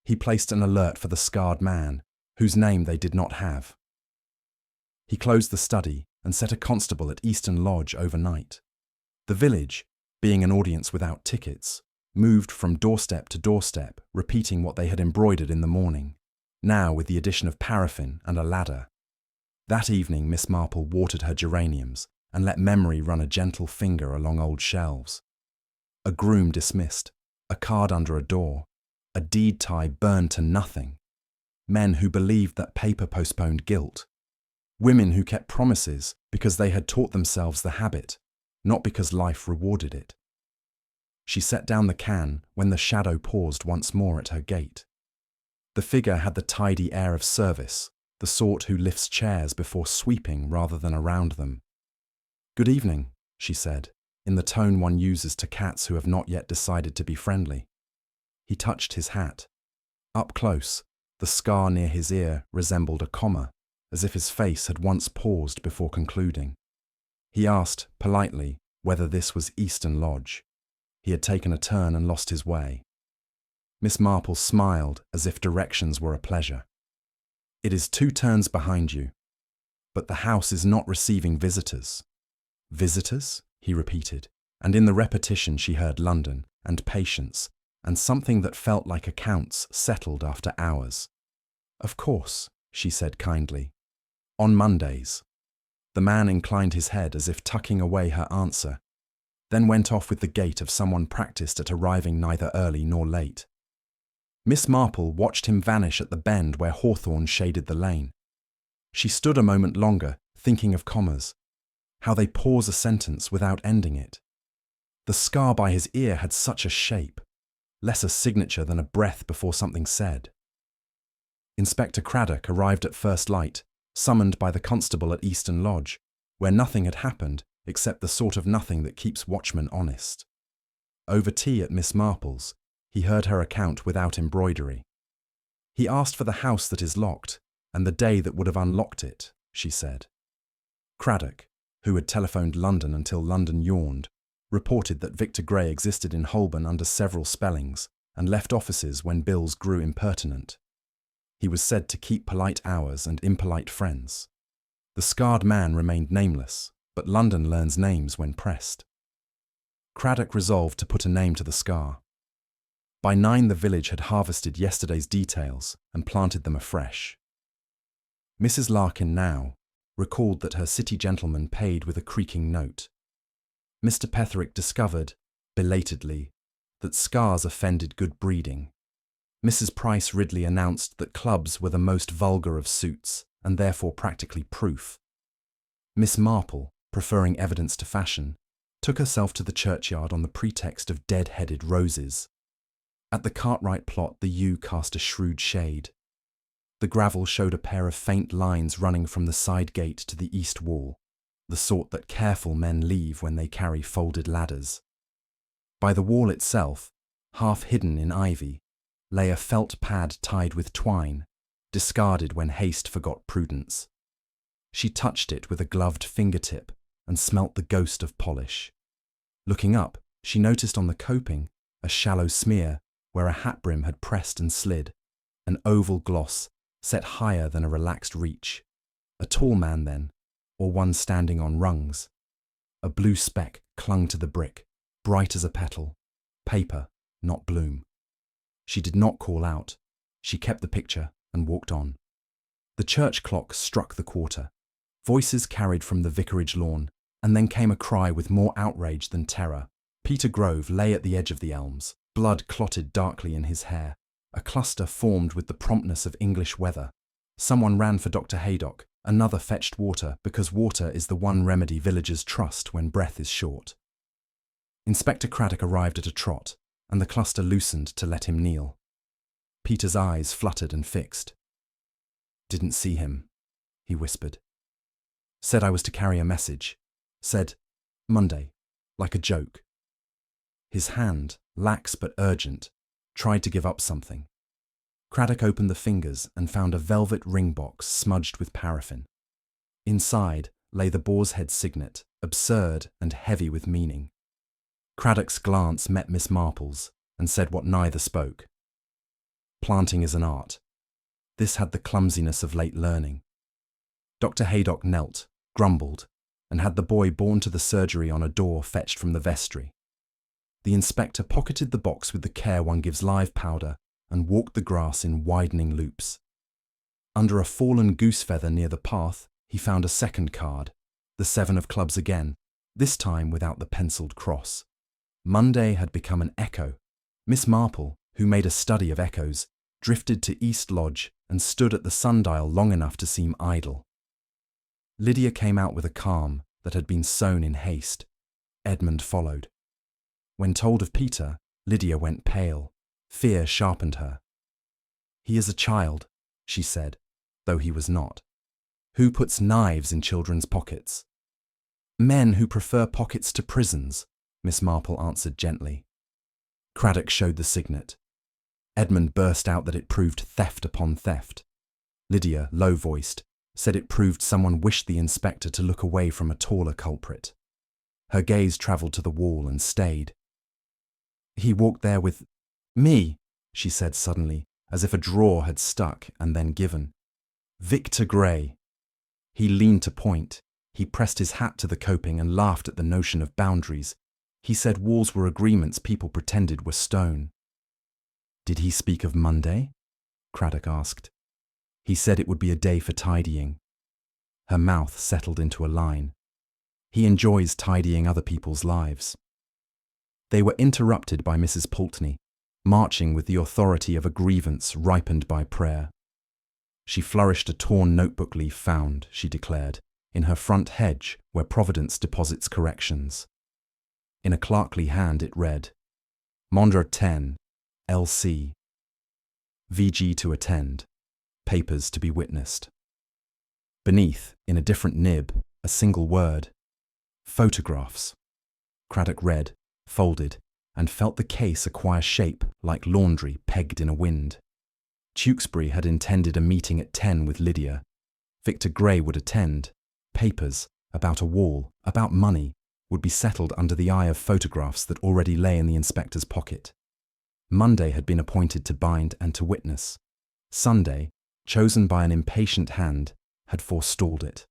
He placed an alert for the scarred man whose name they did not have. He closed the study and set a constable at Eastern Lodge overnight. The village, being an audience without tickets, moved from doorstep to doorstep, repeating what they had embroidered in the morning, now with the addition of paraffin and a ladder. That evening Miss Marple watered her geraniums and let memory run a gentle finger along old shelves. A groom dismissed, a card under a door, a deed tie burned to nothing, men who believed that paper postponed guilt, women who kept promises because they had taught themselves the habit, not because life rewarded it. She set down the can when the shadow paused once more at her gate. The figure had the tidy air of service, the sort who lifts chairs before sweeping rather than around them. "Good evening," she said, in the tone one uses to cats who have not yet decided to be friendly. He touched his hat. Up close, the scar near his ear resembled a comma, as if his face had once paused before concluding. He asked, politely, whether this was Eastern Lodge. He had taken a turn and lost his way. Miss Marple smiled as if directions were a pleasure. "It is 2 turns behind you. But the house is not receiving visitors." "Visitors?" he repeated, and in the repetition she heard London and patience and something that felt like accounts settled after hours. "Of course," she said kindly. "On Mondays." The man inclined his head as if tucking away her answer, then went off with the gait of someone practiced at arriving neither early nor late. Miss Marple watched him vanish at the bend where hawthorn shaded the lane. She stood a moment longer, thinking of commas, how they pause a sentence without ending it. The scar by his ear had such a shape, less a signature than a breath before something said. Inspector Craddock arrived at first light, summoned by the constable at Eastern Lodge, where nothing had happened except the sort of nothing that keeps watchmen honest. Over tea at Miss Marple's, he heard her account without embroidery. "He asked for the house that is locked, and the day that would have unlocked it," she said. Craddock, who had telephoned London until London yawned, reported that Victor Gray existed in Holborn under several spellings and left offices when bills grew impertinent. He was said to keep polite hours and impolite friends. The scarred man remained nameless, but London learns names when pressed. Craddock resolved to put a name to the scar. By 9 the village had harvested yesterday's details and planted them afresh. Mrs. Larkin now recalled that her city gentleman paid with a creaking note. Mr. Petherick discovered, belatedly, that scars offended good breeding. Mrs. Price Ridley announced that clubs were the most vulgar of suits and therefore practically proof. Miss Marple, preferring evidence to fashion, took herself to the churchyard on the pretext of dead-headed roses. At the Cartwright plot the yew cast a shrewd shade. The gravel showed a pair of faint lines running from the side gate to the east wall, the sort that careful men leave when they carry folded ladders. By the wall itself, half hidden in ivy, lay a felt pad tied with twine, discarded when haste forgot prudence. She touched it with a gloved fingertip and smelt the ghost of polish. Looking up, she noticed on the coping a shallow smear where a hat brim had pressed and slid, an oval gloss set higher than a relaxed reach. A tall man then, or one standing on rungs. A blue speck clung to the brick, bright as a petal, paper, not bloom. She did not call out. She kept the picture and walked on. The church clock struck the quarter. Voices carried from the vicarage lawn, and then came a cry with more outrage than terror. Peter Grove lay at the edge of the elms, blood clotted darkly in his hair. A cluster formed with the promptness of English weather. Someone ran for Dr. Haydock, another fetched water because water is the one remedy villagers trust when breath is short. Inspector Craddock arrived at a trot, and the cluster loosened to let him kneel. Peter's eyes fluttered and fixed. "Didn't see him," he whispered. "Said I was to carry a message. Said, Monday, like a joke." His hand, lax but urgent, tried to give up something. Craddock opened the fingers and found a velvet ring box smudged with paraffin. Inside lay the boar's head signet, absurd and heavy with meaning. Craddock's glance met Miss Marple's and said what neither spoke. "Planting is an art. This had the clumsiness of late learning. Dr. Haydock knelt, grumbled, and had the boy borne to the surgery on a door fetched from the vestry. The inspector pocketed the box with the care one gives live powder and walked the grass in widening loops. Under a fallen goose feather near the path, he found a second card, the 7 of clubs again, this time without the penciled cross. Monday had become an echo. Miss Marple, who made a study of echoes, drifted to East Lodge and stood at the sundial long enough to seem idle. Lydia came out with a calm that had been sown in haste. Edmund followed. When told of Peter, Lydia went pale. Fear sharpened her. "He is a child," she said, though he was not. "Who puts knives in children's pockets?" "Men who prefer pockets to prisons," Miss Marple answered gently. Craddock showed the signet. Edmund burst out that it proved theft upon theft. Lydia, low-voiced, said it proved someone wished the inspector to look away from a taller culprit. Her gaze travelled to the wall and stayed. "He walked there with me," she said suddenly, as if a drawer had stuck and then given. "Victor Gray." He leaned to point. He pressed his hat to the coping and laughed at the notion of boundaries. He said walls were agreements people pretended were stone. "Did he speak of Monday?" Craddock asked. "He said it would be a day for tidying." Her mouth settled into a line. "He enjoys tidying other people's lives." They were interrupted by Mrs. Pulteney, marching with the authority of a grievance ripened by prayer. She flourished a torn notebook leaf found, she declared, in her front hedge where Providence deposits corrections. In a clerkly hand it read, "Mondra 10, L.C. V.G. to attend. Papers to be witnessed." Beneath, in a different nib, a single word, "Photographs." Craddock read, folded, and felt the case acquire shape like laundry pegged in a wind. Tewkesbury had intended a meeting at 10 with Lydia. Victor Gray would attend. Papers, about a wall, about money, would be settled under the eye of photographs that already lay in the inspector's pocket. Monday had been appointed to bind and to witness. Sunday, chosen by an impatient hand, had forestalled it.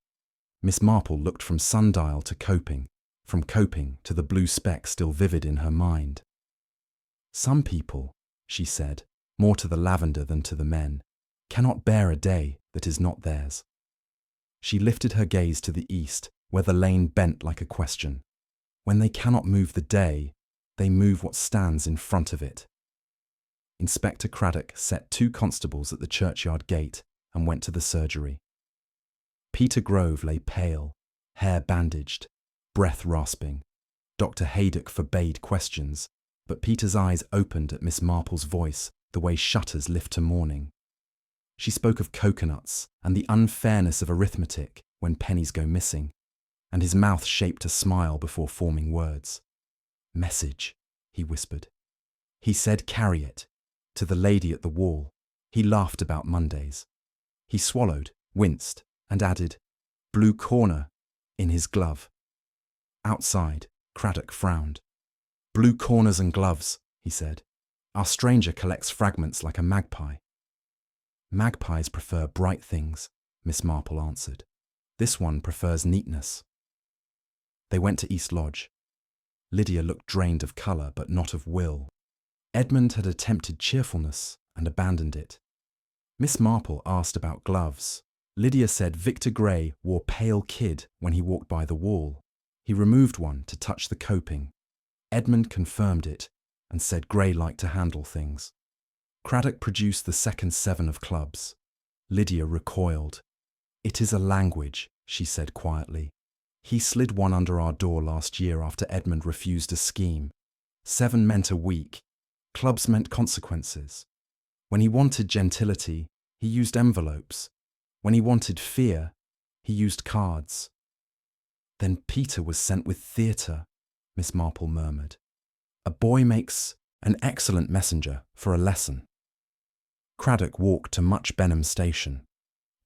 Miss Marple looked from sundial to coping, from coping to the blue speck still vivid in her mind. "Some people," she said, more to the lavender than to the men, "cannot bear a day that is not theirs." She lifted her gaze to the east, where the lane bent like a question. When they cannot move the day, they move what stands in front of it. Inspector Craddock set 2 constables at the churchyard gate and went to the surgery. Peter Grove lay pale, hair bandaged, breath rasping. Dr. Haydock forbade questions, but Peter's eyes opened at Miss Marple's voice the way shutters lift to morning. She spoke of coconuts and the unfairness of arithmetic when pennies go missing, and his mouth shaped a smile before forming words. "Message," he whispered. He said carry it. To the lady at the wall. He laughed about Mondays. He swallowed, winced, and added, "Blue corner," in his glove. Outside, Craddock frowned. "Blue corners and gloves," he said. "Our stranger collects fragments like a magpie." "Magpies prefer bright things," Miss Marple answered. "This one prefers neatness." They went to East Lodge. Lydia looked drained of colour but not of will. Edmund had attempted cheerfulness and abandoned it. Miss Marple asked about gloves. Lydia said Victor Gray wore pale kid when he walked by the wall. He removed one to touch the coping. Edmund confirmed it and said Gray liked to handle things. Craddock produced the second 7 of clubs. Lydia recoiled. "It is a language," she said quietly. "He slid one under our door last year after Edmund refused a scheme. 7 meant a week. Clubs meant consequences. When he wanted gentility, he used envelopes. When he wanted fear, he used cards." "Then Peter was sent with theatre," Miss Marple murmured. "A boy makes an excellent messenger for a lesson." Craddock walked to Much Benham station.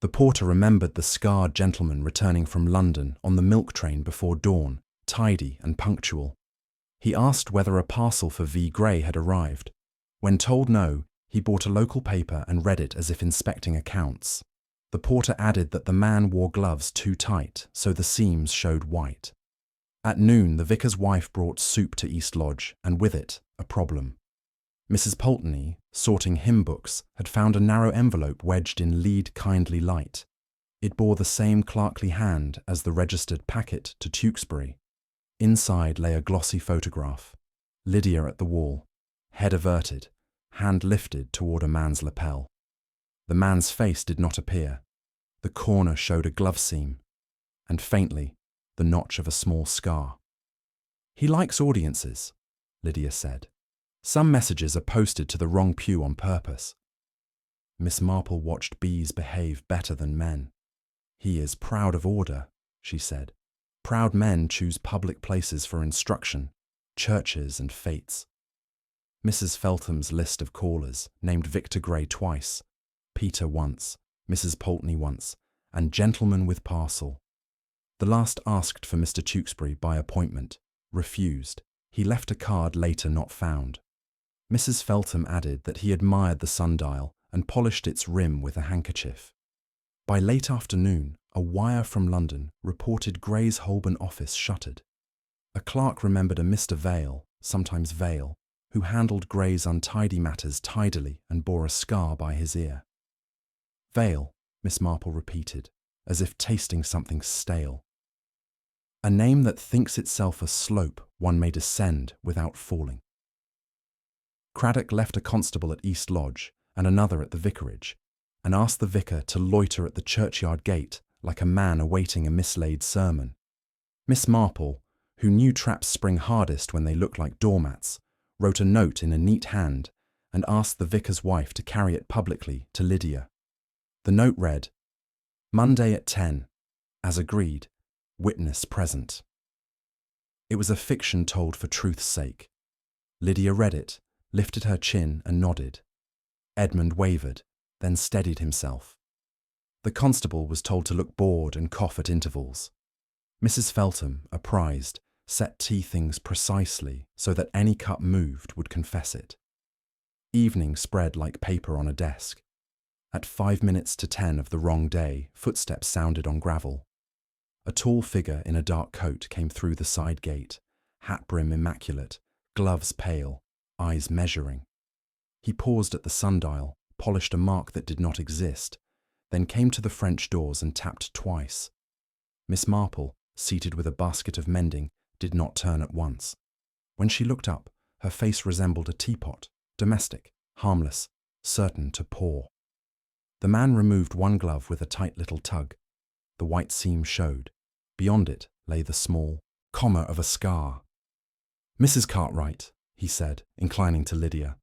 The porter remembered the scarred gentleman returning from London on the milk train before dawn, tidy and punctual. He asked whether a parcel for V. Gray had arrived. When told no, He bought a local paper and read it as if inspecting accounts. The porter added that the man wore gloves too tight, so the seams showed white. At noon, the vicar's wife brought soup to East Lodge, and with it, a problem. Mrs. Pulteney, sorting hymn books, had found a narrow envelope wedged in lead kindly light. It bore the same clerkly hand as the registered packet to Tewkesbury. Inside lay a glossy photograph. Lydia at the wall, head averted, hand lifted toward a man's lapel. The man's face did not appear. The corner showed a glove seam, and faintly, the notch of a small scar. "He likes audiences," Lydia said. "Some messages are posted to the wrong pew on purpose." Miss Marple watched bees behave better than men. "He is proud of order," she said. "Proud men choose public places for instruction, churches and fetes." Mrs. Feltham's list of callers named Victor Gray twice, Peter once, Mrs. Pulteney once, and gentleman with parcel. The last asked for Mr. Tewkesbury by appointment, refused. He left a card later not found. Mrs. Feltham added that he admired the sundial and polished its rim with a handkerchief. By late afternoon, a wire from London reported Gray's Holborn office shuttered. A clerk remembered a Mr. Vale, sometimes Vale, who handled Gray's untidy matters tidily and bore a scar by his ear. "Vale," Miss Marple repeated, as if tasting something stale. "A name that thinks itself a slope one may descend without falling." Craddock left a constable at East Lodge and another at the vicarage, and asked the vicar to loiter at the churchyard gate like a man awaiting a mislaid sermon. Miss Marple, who knew traps spring hardest when they look like doormats, wrote a note in a neat hand and asked the vicar's wife to carry it publicly to Lydia. The note read, "Monday at 10, as agreed, witness present." It was a fiction told for truth's sake. Lydia read it, lifted her chin and nodded. Edmund wavered, then steadied himself. The constable was told to look bored and cough at intervals. Mrs. Feltham, apprised, set tea things precisely so that any cup moved would confess it. Evening spread like paper on a desk. At 5 minutes to 10 of the wrong day, footsteps sounded on gravel. A tall figure in a dark coat came through the side gate, hat brim immaculate, gloves pale, eyes measuring. He paused at the sundial, polished a mark that did not exist, then came to the French doors and tapped twice. Miss Marple, seated with a basket of mending, did not turn at once. When she looked up, her face resembled a teapot, domestic, harmless, certain to pour. The man removed one glove with a tight little tug. The white seam showed. Beyond it lay the small comma of a scar. "Mrs. Cartwright," he said, inclining to Lydia,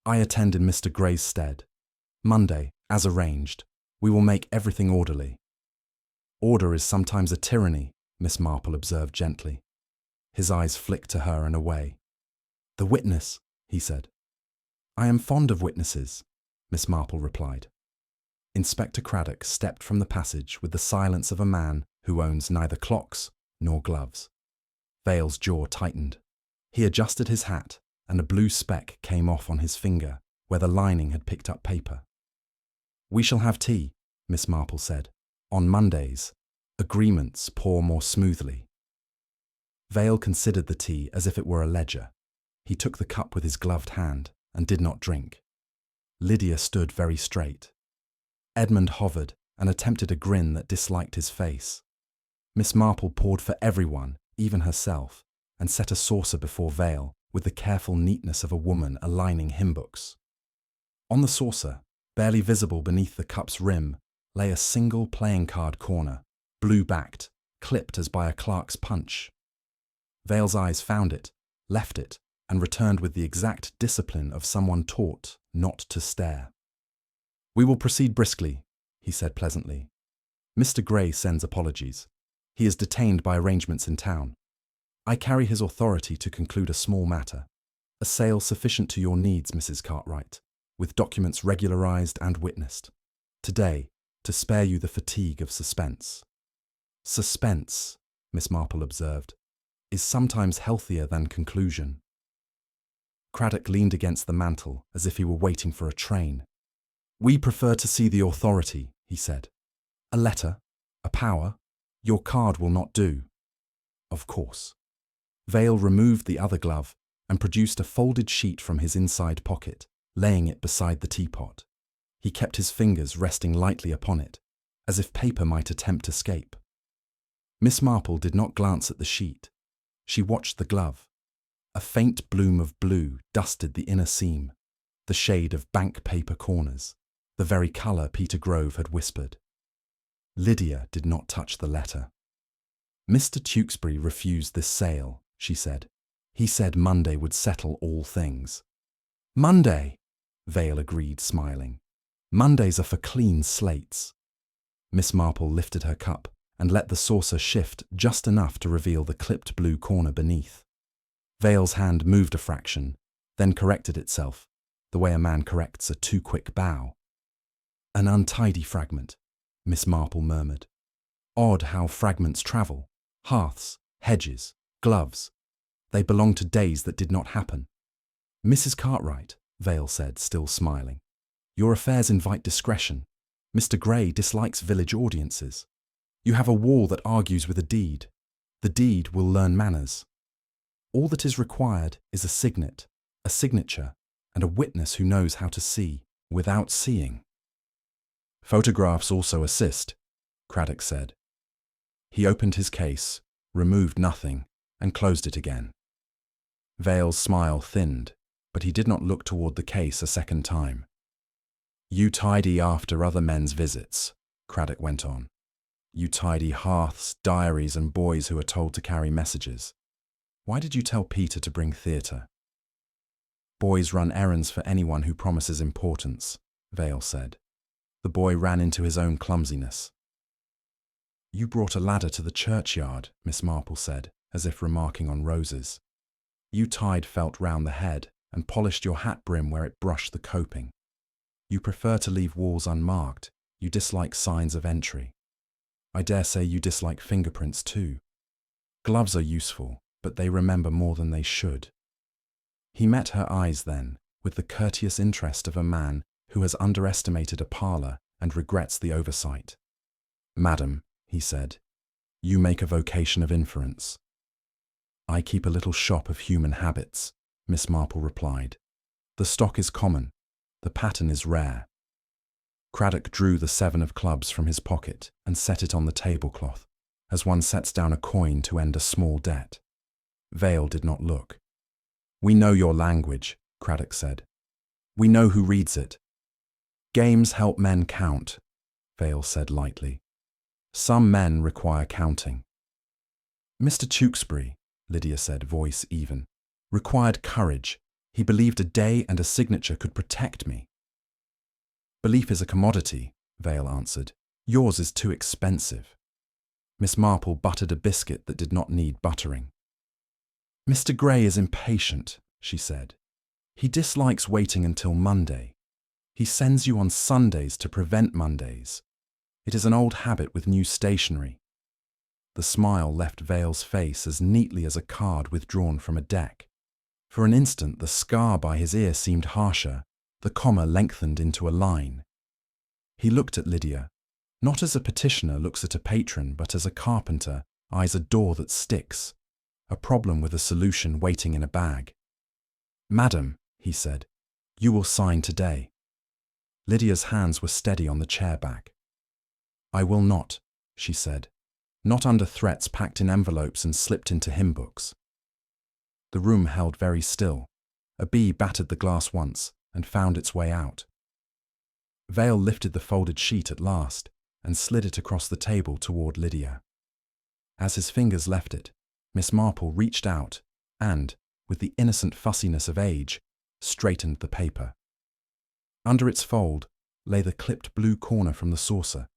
"I attend in Mr. Gray's stead. Monday, as arranged. We will make everything orderly." "Order is sometimes a tyranny," Miss Marple observed gently. His eyes flicked to her and away. "The witness," he said. "I am fond of witnesses," Miss Marple replied. Inspector Craddock stepped from the passage with the silence of a man who owns neither clocks nor gloves. Vale's jaw tightened. He adjusted his hat, and a blue speck came off on his finger where the lining had picked up paper. "We shall have tea," Miss Marple said. "On Mondays, agreements pour more smoothly." Vale considered the tea as if it were a ledger. He took the cup with his gloved hand and did not drink. Lydia stood very straight. Edmund hovered and attempted a grin that disliked his face. Miss Marple poured for everyone, even herself, and set a saucer before Vale with the careful neatness of a woman aligning hymn books. On the saucer, barely visible beneath the cup's rim, lay a single playing card corner, blue-backed, clipped as by a clerk's punch. Vale's eyes found it, left it, and returned with the exact discipline of someone taught not to stare. "We will proceed briskly," he said pleasantly. "Mr. Gray sends apologies. He is detained by arrangements in town. I carry his authority to conclude a small matter, a sale sufficient to your needs, Mrs. Cartwright, with documents regularized and witnessed. Today, to spare you the fatigue of suspense." "Suspense," Miss Marple observed, "is sometimes healthier than conclusion." Craddock leaned against the mantel as if he were waiting for a train. "We prefer to see the authority," he said. "A letter? A power? Your card will not do." "Of course." Vale removed the other glove and produced a folded sheet from his inside pocket, laying it beside the teapot. He kept his fingers resting lightly upon it, as if paper might attempt escape. Miss Marple did not glance at the sheet. She watched the glove. A faint bloom of blue dusted the inner seam, the shade of bank paper corners, the very colour Peter Grove had whispered. Lydia did not touch the letter. "Mr. Tewkesbury refused this sale," she said. "He said Monday would settle all things." "Monday!" Vale agreed, smiling. "Mondays are for clean slates." Miss Marple lifted her cup and let the saucer shift just enough to reveal the clipped blue corner beneath. Vale's hand moved a fraction, then corrected itself, the way a man corrects a too-quick bow. "An untidy fragment," Miss Marple murmured. "Odd how fragments travel. Hearths, hedges, gloves. They belong to days that did not happen." "Mrs. Cartwright," Vale said, still smiling, "your affairs invite discretion. Mr. Gray dislikes village audiences. You have a wall that argues with a deed. The deed will learn manners. All that is required is a signature, and a witness who knows how to see without seeing." "Photographs also assist," Craddock said. He opened his case, removed nothing, and closed it again. Vale's smile thinned, but he did not look toward the case a second time. "You tidy after other men's visits," Craddock went on. "You tidy hearths, diaries, and boys who are told to carry messages. Why did you tell Peter to bring theatre?" "Boys run errands for anyone who promises importance," Vale said. The boy ran into his own clumsiness. "You brought a ladder to the churchyard," Miss Marple said, as if remarking on roses. "You tied felt round the head and polished your hat brim where it brushed the coping. You prefer to leave walls unmarked. You dislike signs of entry. I dare say you dislike fingerprints too. Gloves are useful, but they remember more than they should." He met her eyes then, with the courteous interest of a man who has underestimated a parlour and regrets the oversight. "Madam," he said, "you make a vocation of inference." "I keep a little shop of human habits," Miss Marple replied. "The stock is common. The pattern is rare." Craddock drew the 7 of clubs from his pocket and set it on the tablecloth, as one sets down a coin to end a small debt. Vale did not look. "We know your language," Craddock said. "We know who reads it." "Games help men count," Vale said lightly. "Some men require counting." "Mr. Tewkesbury," Lydia said, voice even, "required courage. He believed a day and a signature could protect me." "Belief is a commodity," Vale answered. "Yours is too expensive." Miss Marple buttered a biscuit that did not need buttering. "Mr. Gray is impatient," she said. "He dislikes waiting until Monday. He sends you on Sundays to prevent Mondays. It is an old habit with new stationery." The smile left Vale's face as neatly as a card withdrawn from a deck. For an instant the scar by his ear seemed harsher, the comma lengthened into a line. He looked at Lydia, not as a petitioner looks at a patron, but as a carpenter eyes a door that sticks, a problem with a solution waiting in a bag. "Madam," he said, "you will sign today." Lydia's hands were steady on the chair back. "I will not," she said, "not under threats packed in envelopes and slipped into hymn books." The room held very still. A bee battered the glass once and found its way out. Vale lifted the folded sheet at last and slid it across the table toward Lydia. As his fingers left it, Miss Marple reached out and, with the innocent fussiness of age, straightened the paper. Under its fold lay the clipped blue corner from the saucer,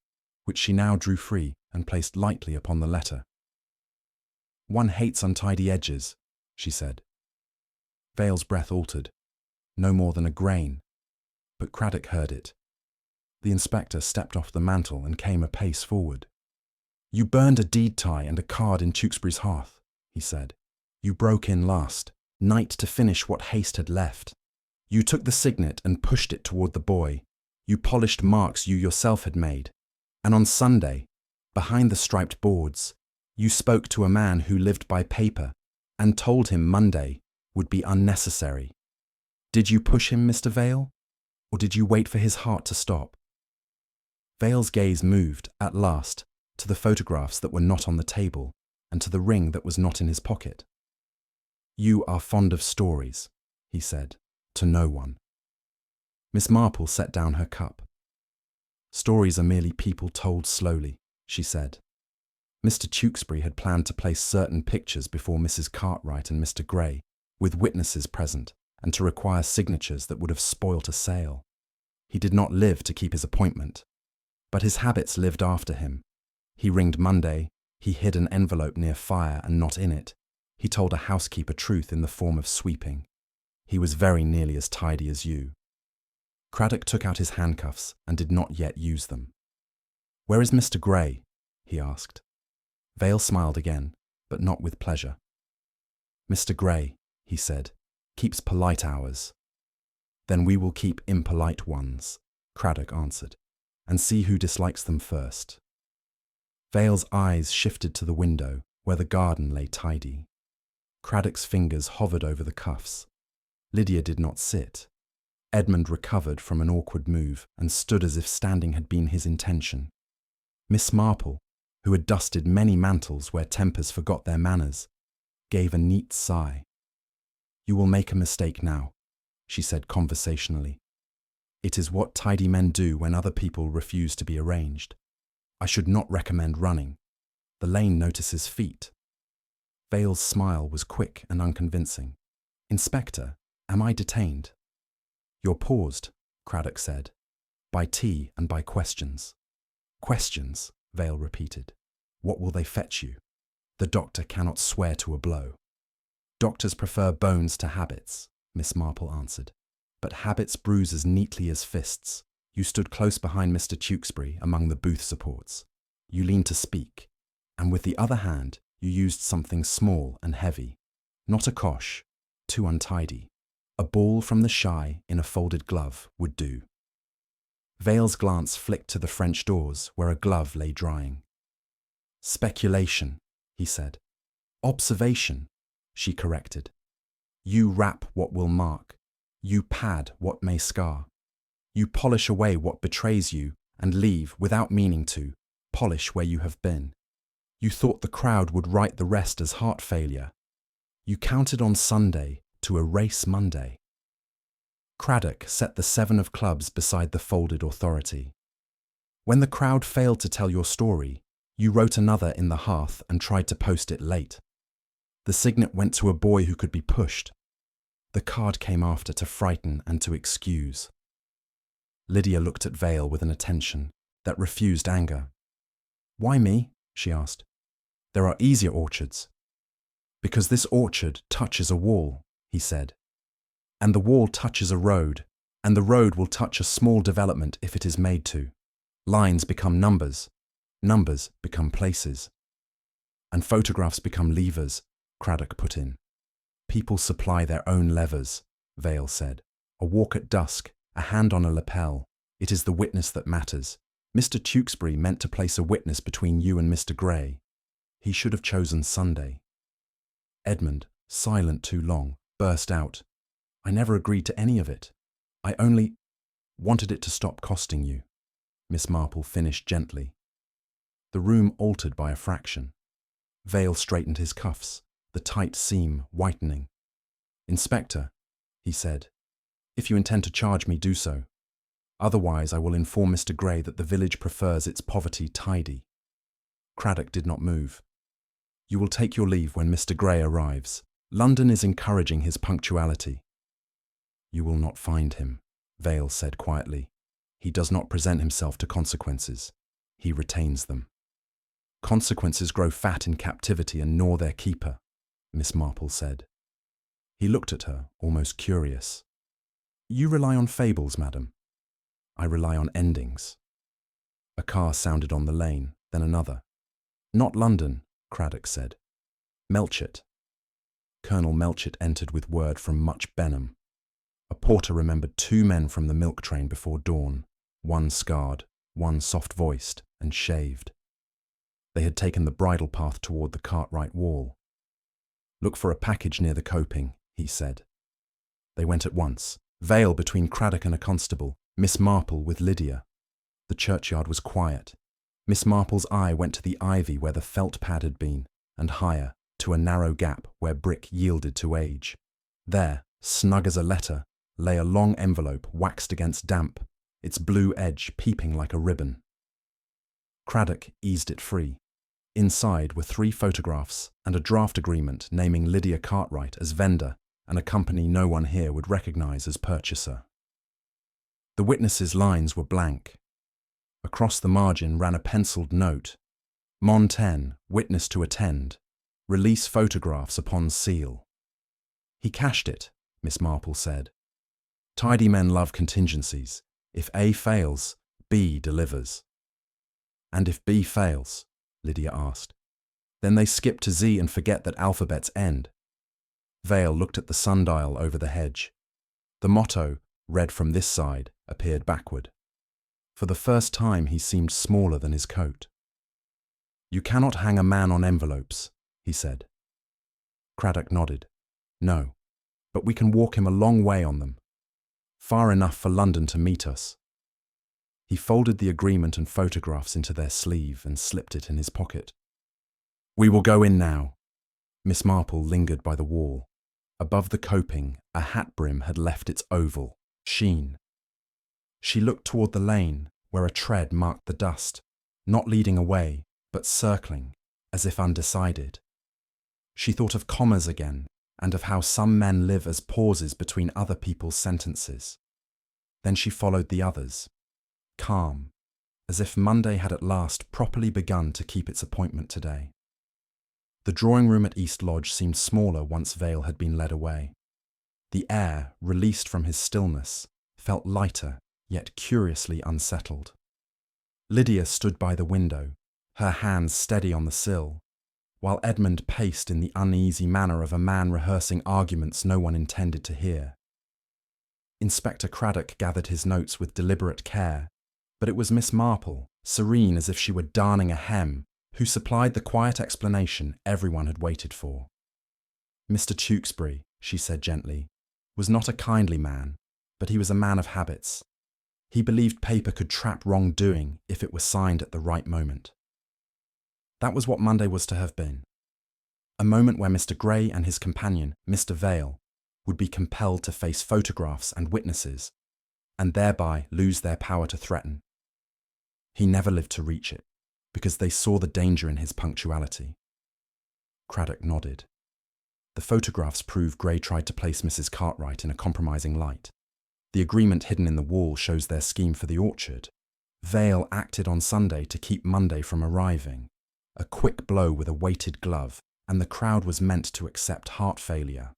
which she now drew free and placed lightly upon the letter. "One hates untidy edges," she said. Vale's breath altered, no more than a grain, but Craddock heard it. The inspector stepped off the mantel and came a pace forward. "You burned a deed tie and a card in Tewkesbury's hearth," he said. "You broke in last. Night to finish what haste had left. You took the signet and pushed it toward the boy. You polished marks you yourself had made. And on Sunday, behind the striped boards, you spoke to a man who lived by paper and told him Monday would be unnecessary. Did you push him, Mr. Vale? Or did you wait for his heart to stop? Vale's gaze moved, at last, to the photographs that were not on the table and to the ring that was not in his pocket. You are fond of stories, he said, to no one. Miss Marple set down her cup. Stories are merely people told slowly, she said. Mr. Tewkesbury had planned to place certain pictures before Mrs. Cartwright and Mr. Gray, with witnesses present, and to require signatures that would have spoilt a sale. He did not live to keep his appointment, but his habits lived after him. He ringed Monday, he hid an envelope near fire and not in it. He told a housekeeper truth in the form of sweeping. He was very nearly as tidy as you. Craddock took out his handcuffs and did not yet use them. Where is Mr. Gray? He asked. Vale smiled again, but not with pleasure. Mr. Gray, he said, keeps polite hours. Then we will keep impolite ones, Craddock answered, and see who dislikes them first. Vale's eyes shifted to the window, where the garden lay tidy. Craddock's fingers hovered over the cuffs. Lydia did not sit. Edmund recovered from an awkward move and stood as if standing had been his intention. Miss Marple, who had dusted many mantles where tempers forgot their manners, gave a neat sigh. You will make a mistake now, she said conversationally. It is what tidy men do when other people refuse to be arranged. I should not recommend running. The lane notices feet. Vale's smile was quick and unconvincing. Inspector, am I detained? You're paused, Craddock said, by tea and by questions. Questions, Vale repeated. What will they fetch you? The doctor cannot swear to a blow. Doctors prefer bones to habits, Miss Marple answered. But habits bruise as neatly as fists. You stood close behind Mr. Tewkesbury among the booth supports. You leaned to speak, and with the other hand you used something small and heavy. Not a cosh, too untidy. A ball from the shy in a folded glove would do. Vale's glance flicked to the French doors where a glove lay drying. Speculation, he said. Observation, she corrected. You wrap what will mark. You pad what may scar. You polish away what betrays you and leave, without meaning to, polish where you have been. You thought the crowd would write the rest as heart failure. You counted on Sunday to erase Monday. Craddock set the 7 of clubs beside the folded authority. When the crowd failed to tell your story, you wrote another in the hearth and tried to post it late. The signet went to a boy who could be pushed. The card came after to frighten and to excuse. Lydia looked at Vale with an attention that refused anger. Why me? She asked. There are easier orchards. Because this orchard touches a wall, he said. And the wall touches a road, and the road will touch a small development if it is made to. Lines become numbers. Numbers become places. And photographs become levers, Craddock put in. People supply their own levers, Vale said. A walk at dusk, a hand on a lapel. It is the witness that matters. Mr. Tewkesbury meant to place a witness between you and Mr. Gray. He should have chosen Sunday. Edmund, silent too long, burst out. I never agreed to any of it. I only wanted it to stop costing you, Miss Marple finished gently. The room altered by a fraction. Vale straightened his cuffs, the tight seam whitening. Inspector, he said, if you intend to charge me, do so. Otherwise I will inform Mr. Gray that the village prefers its poverty tidy. Craddock did not move. You will take your leave when Mr. Gray arrives. London is encouraging his punctuality. You will not find him, Vale said quietly. He does not present himself to consequences. He retains them. Consequences grow fat in captivity and gnaw their keeper, Miss Marple said. He looked at her, almost curious. You rely on fables, madam. I rely on endings. A car sounded on the lane, then another. Not London, Craddock said. Melchett. Colonel Melchett entered with word from Much Benham. A porter remembered 2 men from the milk train before dawn, one scarred, one soft-voiced and shaved. They had taken the bridle path toward the Cartwright wall. "Look for a package near the coping," he said. They went at once, Vale between Craddock and a constable, Miss Marple with Lydia. The churchyard was quiet. Miss Marple's eye went to the ivy where the felt pad had been, and higher, to a narrow gap where brick yielded to age. There, snug as a letter, lay a long envelope waxed against damp, its blue edge peeping like a ribbon. Craddock eased it free. Inside were 3 photographs and a draft agreement naming Lydia Cartwright as vendor and a company no one here would recognise as purchaser. The witnesses' lines were blank. Across the margin ran a pencilled note: Mon 10, witness to attend. Release photographs upon seal. He cashed it, Miss Marple said. Tidy men love contingencies. If A fails, B delivers. And if B fails, Lydia asked, then they skip to Z and forget that alphabets end. Vale looked at the sundial over the hedge. The motto, read from this side, appeared backward. For the first time he seemed smaller than his coat. You cannot hang a man on envelopes, he said. Craddock nodded. No, but we can walk him a long way on them. Far enough for London to meet us. He folded the agreement and photographs into their sleeve and slipped it in his pocket. We will go in now. Miss Marple lingered by the wall. Above the coping, a hat brim had left its oval, sheen. She looked toward the lane, where a tread marked the dust, not leading away, but circling, as if undecided. She thought of commas again, and of how some men live as pauses between other people's sentences. Then she followed the others, calm, as if Monday had at last properly begun to keep its appointment today. The drawing room at East Lodge seemed smaller once Vale had been led away. The air, released from his stillness, felt lighter, yet curiously unsettled. Lydia stood by the window, her hands steady on the sill, while Edmund paced in the uneasy manner of a man rehearsing arguments no one intended to hear. Inspector Craddock gathered his notes with deliberate care, but it was Miss Marple, serene as if she were darning a hem, who supplied the quiet explanation everyone had waited for. Mr. Tewkesbury, she said gently, was not a kindly man, but he was a man of habits. He believed paper could trap wrongdoing if it were signed at the right moment. That was what Monday was to have been. A moment where Mr. Gray and his companion, Mr. Vale, would be compelled to face photographs and witnesses, and thereby lose their power to threaten. He never lived to reach it, because they saw the danger in his punctuality. Craddock nodded. The photographs prove Gray tried to place Mrs. Cartwright in a compromising light. The agreement hidden in the wall shows their scheme for the orchard. Vale acted on Sunday to keep Monday from arriving. A quick blow with a weighted glove, and the crowd was meant to accept heart failure.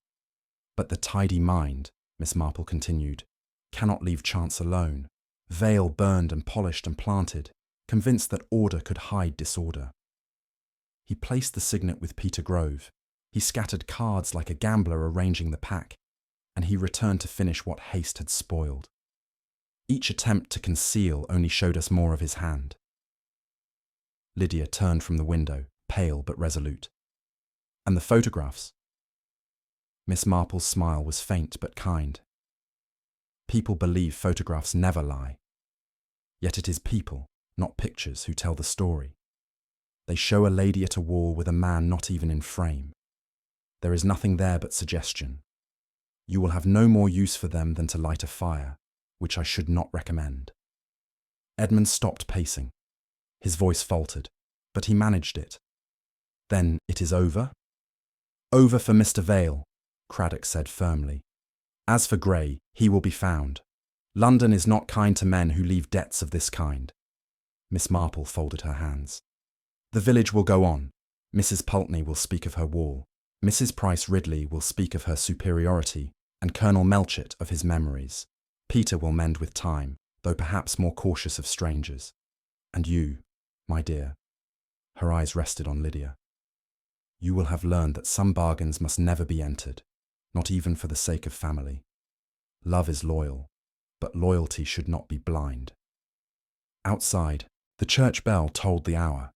But the tidy mind, Miss Marple continued, cannot leave chance alone. Vale burned and polished and planted, convinced that order could hide disorder. He placed the signet with Peter Grove. He scattered cards like a gambler arranging the pack, and he returned to finish what haste had spoiled. Each attempt to conceal only showed us more of his hand. Lydia turned from the window, pale but resolute. And the photographs? Miss Marple's smile was faint but kind. People believe photographs never lie. Yet it is people, not pictures, who tell the story. They show a lady at a wall with a man not even in frame. There is nothing there but suggestion. You will have no more use for them than to light a fire, which I should not recommend. Edmund stopped pacing. His voice faltered, but he managed it. Then it is over? Over for Mr. Vale, Craddock said firmly. As for Gray, he will be found. London is not kind to men who leave debts of this kind. Miss Marple folded her hands. The village will go on. Mrs. Pulteney will speak of her wall. Mrs. Price Ridley will speak of her superiority, and Colonel Melchett of his memories. Peter will mend with time, though perhaps more cautious of strangers. And you, my dear. Her eyes rested on Lydia. you will have learned that some bargains must never be entered, not even for the sake of family. Love is loyal, but loyalty should not be blind. Outside, the church bell tolled the hour.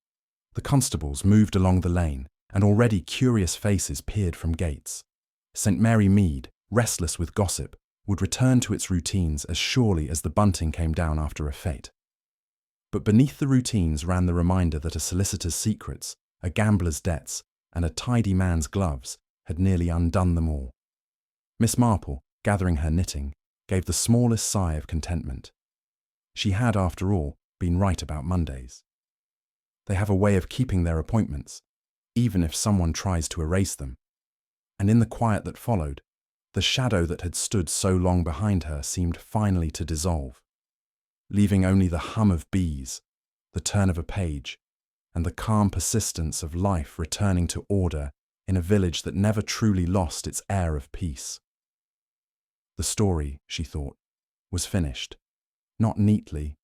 The constables moved along the lane, and already curious faces peered from gates. St. Mary Mead, restless with gossip, would return to its routines as surely as the bunting came down after a fete. But beneath the routines ran the reminder that a solicitor's secrets, a gambler's debts, and a tidy man's gloves had nearly undone them all. Miss Marple, gathering her knitting, gave the smallest sigh of contentment. She had, after all, been right about Mondays. They have a way of keeping their appointments, even if someone tries to erase them. And in the quiet that followed, the shadow that had stood so long behind her seemed finally to dissolve, leaving only the hum of bees, the turn of a page, and the calm persistence of life returning to order in a village that never truly lost its air of peace. The story, she thought, was finished. Not neatly,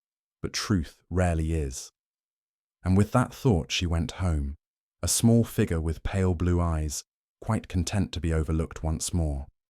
but truth rarely is. And with that thought she went home, a small figure with pale blue eyes, quite content to be overlooked once more.